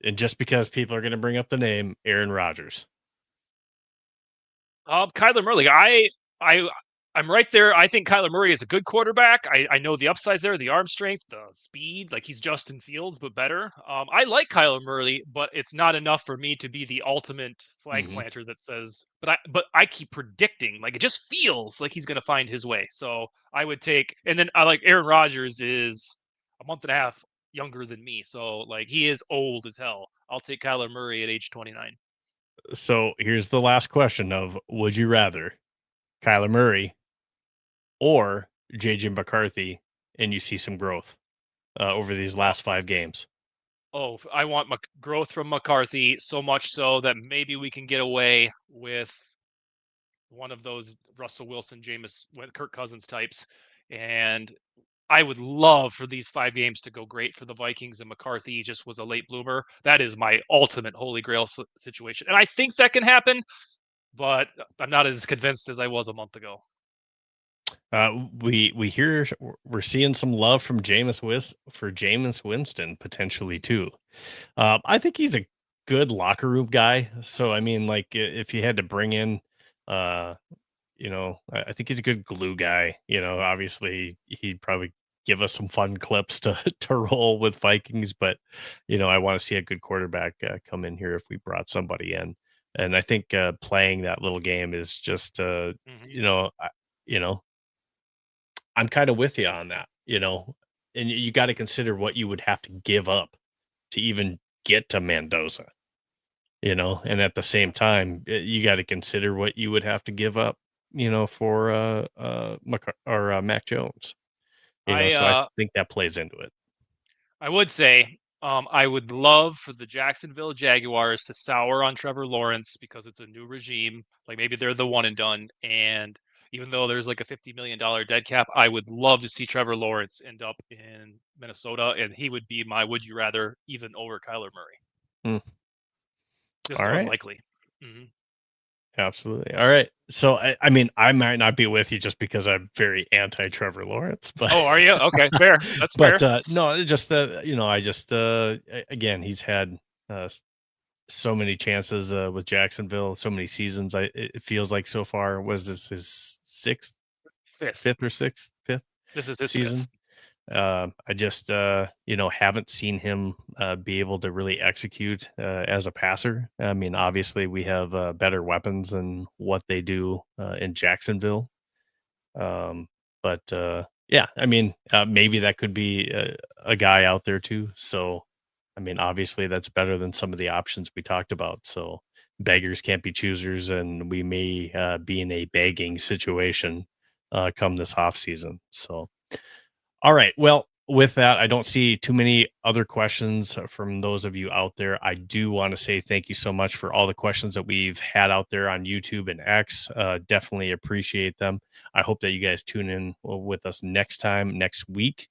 And just because people are going to bring up the name Aaron Rodgers. Kyler Murray. I'm right there. I think Kyler Murray is a good quarterback. I know the upsides there, the arm strength, the speed. Like, he's Justin Fields, but better. I like Kyler Murray, but it's not enough for me to be the ultimate flag planter that says. But I keep predicting. Like, it just feels like he's going to find his way. So I would take. And then I like Aaron Rodgers is a month and a half younger than me, so like he is old as hell. I'll take Kyler Murray at age 29. So here's the last question of would you rather Kyler Murray or JJ McCarthy, and you see some growth over these last 5 games? Oh, I want growth from McCarthy, so much so that maybe we can get away with one of those Russell Wilson, Kirk Cousins types. And I would love for these 5 games to go great for the Vikings, and McCarthy just was a late bloomer. That is my ultimate holy grail situation. And I think that can happen, but I'm not as convinced as I was a month ago. We hear we're seeing some love from Jameis Winston potentially too. I think he's a good locker room guy. So I mean, like if you had to bring in, I think he's a good glue guy. Obviously he'd probably give us some fun clips to to roll with Vikings, but I want to see a good quarterback come in here if we brought somebody in. And I think playing that little game is just, I'm kind of with you on that, and you got to consider what you would have to give up to even get to Mendoza, and at the same time, you got to consider what you would have to give up, for Mac Jones, so I I think that plays into it. I would say I would love for the Jacksonville Jaguars to sour on Trevor Lawrence because it's a new regime. Like, maybe they're the one and done. And even though there's like a $50 million dead cap, I would love to see Trevor Lawrence end up in Minnesota, and he would be my would you rather even over Kyler Murray. Mm. Just All right. unlikely. Mm-hmm. Absolutely. All right. So I mean, I might not be with you just because I'm very anti Trevor Lawrence, but Oh, are you? Okay, fair. That's fair. but no, just that I just again, he's had so many chances with Jacksonville, so many seasons. It feels like so far was this his Fifth. fifth or sixth, fifth This is his fifth. season. I just haven't seen him be able to really execute as a passer. I mean, obviously we have better weapons than what they do in Jacksonville. But yeah, I mean, maybe that could be a guy out there too. So, I mean, obviously that's better than some of the options we talked about. So beggars can't be choosers, and we may be in a begging situation come this off season. So, all right. Well, with that, I don't see too many other questions from those of you out there. I do want to say thank you so much for all the questions that we've had out there on YouTube and X. Definitely appreciate them. I hope that you guys tune in with us next week,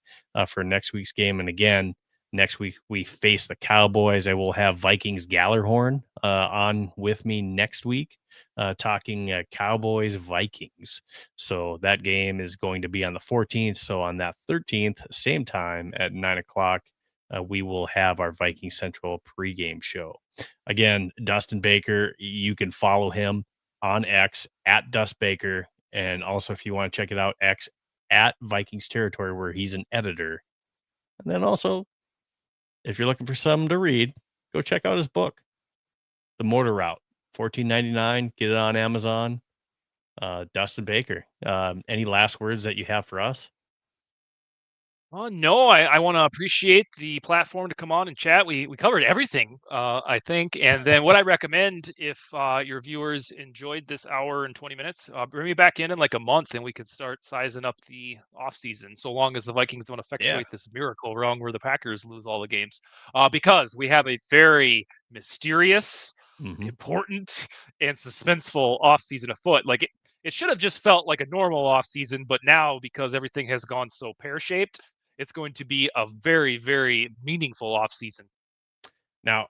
for next week's game. And again, next week we face the Cowboys. I will have Vikings Gallerhorn on with me next week, talking Cowboys Vikings. So that game is going to be on the 14th. So on that 13th, same time at 9 o'clock, we will have our Viking Central pregame show. Again, Dustin Baker, you can follow him on X at Dust Baker. And also, if you want to check it out, X at Vikings Territory, where he's an editor. And then also, if you're looking for something to read, go check out his book, The Mortar Route, 14.99. Get it on Amazon. Dustin Baker, any last words that you have for us? No, I want to appreciate the platform to come on and chat. We covered everything, I think. And then what I recommend, if your viewers enjoyed this hour and 20 minutes, bring me back in like a month and we could start sizing up the off season. So long as the Vikings don't Yeah. effectuate this miracle wrong where the Packers lose all the games, because we have a very mysterious, Hmm. important, and suspenseful off season afoot. Like it should have just felt like a normal off season, but now because everything has gone so pear shaped, it's going to be a very, very meaningful offseason. Now,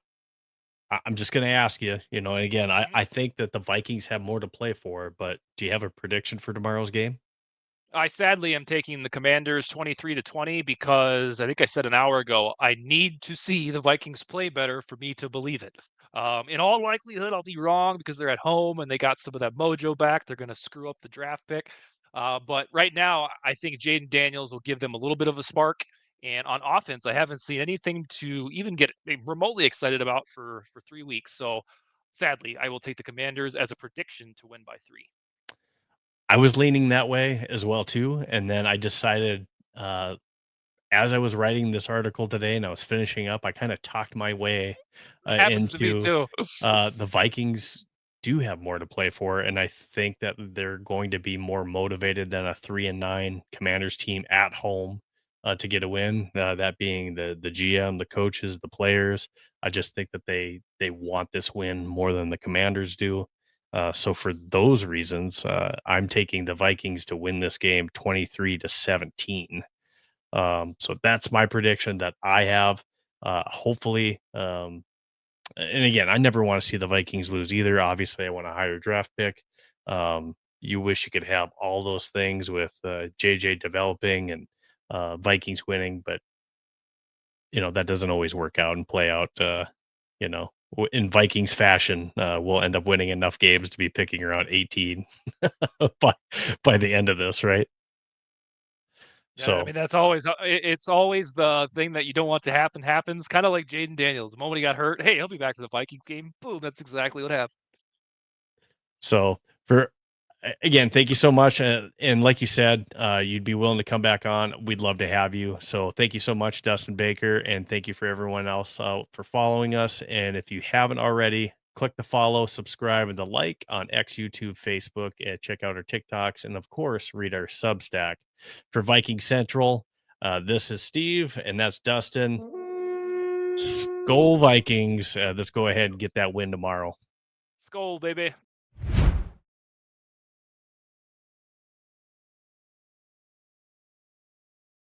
I'm just going to ask you, and again, I, Mhm. I think that the Vikings have more to play for, but do you have a prediction for tomorrow's game? I sadly am taking the Commanders 23-20 because I think I said an hour ago, I need to see the Vikings play better for me to believe it. In all likelihood, I'll be wrong because they're at home and they got some of that mojo back. They're going to screw up the draft pick. But right now, I think Jaden Daniels will give them a little bit of a spark. And on offense, I haven't seen anything to even get remotely excited about for 3 weeks. So sadly, I will take the Commanders as a prediction to win by 3. I was leaning that way as well too, and then I decided, uh, as I was writing this article today and I was finishing up, I kind of talked my way Happens to me into too. the Vikings do have more to play for, and I think that they're going to be more motivated than a 3-9 Commanders team at home to get a win. That being the GM, the coaches, the players. I just think that they want this win more than the Commanders do. So for those reasons, I'm taking the Vikings to win this game 23-17. So that's my prediction that I have. Hopefully, and again, I never want to see the Vikings lose either. Obviously, I want a higher draft pick. You wish you could have all those things with JJ developing and Vikings winning, but that doesn't always work out and play out. In Vikings fashion, we'll end up winning enough games to be picking around 18 by by the end of this, right? Yeah, I So mean that's always it's always the thing that you don't want to happen happens. Kind of like Jaden Daniels. The moment he got hurt, hey, he'll be back for the Vikings game. Boom, that's exactly what happened. So for again, thank you so much. And like you said, you'd be willing to come back on. We'd love to have you. So thank you so much, Dustin Baker, and thank you for everyone else for following us. And if you haven't already, click the follow, subscribe, and the like on X, YouTube, Facebook, and check out our TikToks, and of course, read our Substack. For Viking Central, this is Steve, and that's Dustin. Skull Vikings. Let's go ahead and get that win tomorrow. Skull, baby.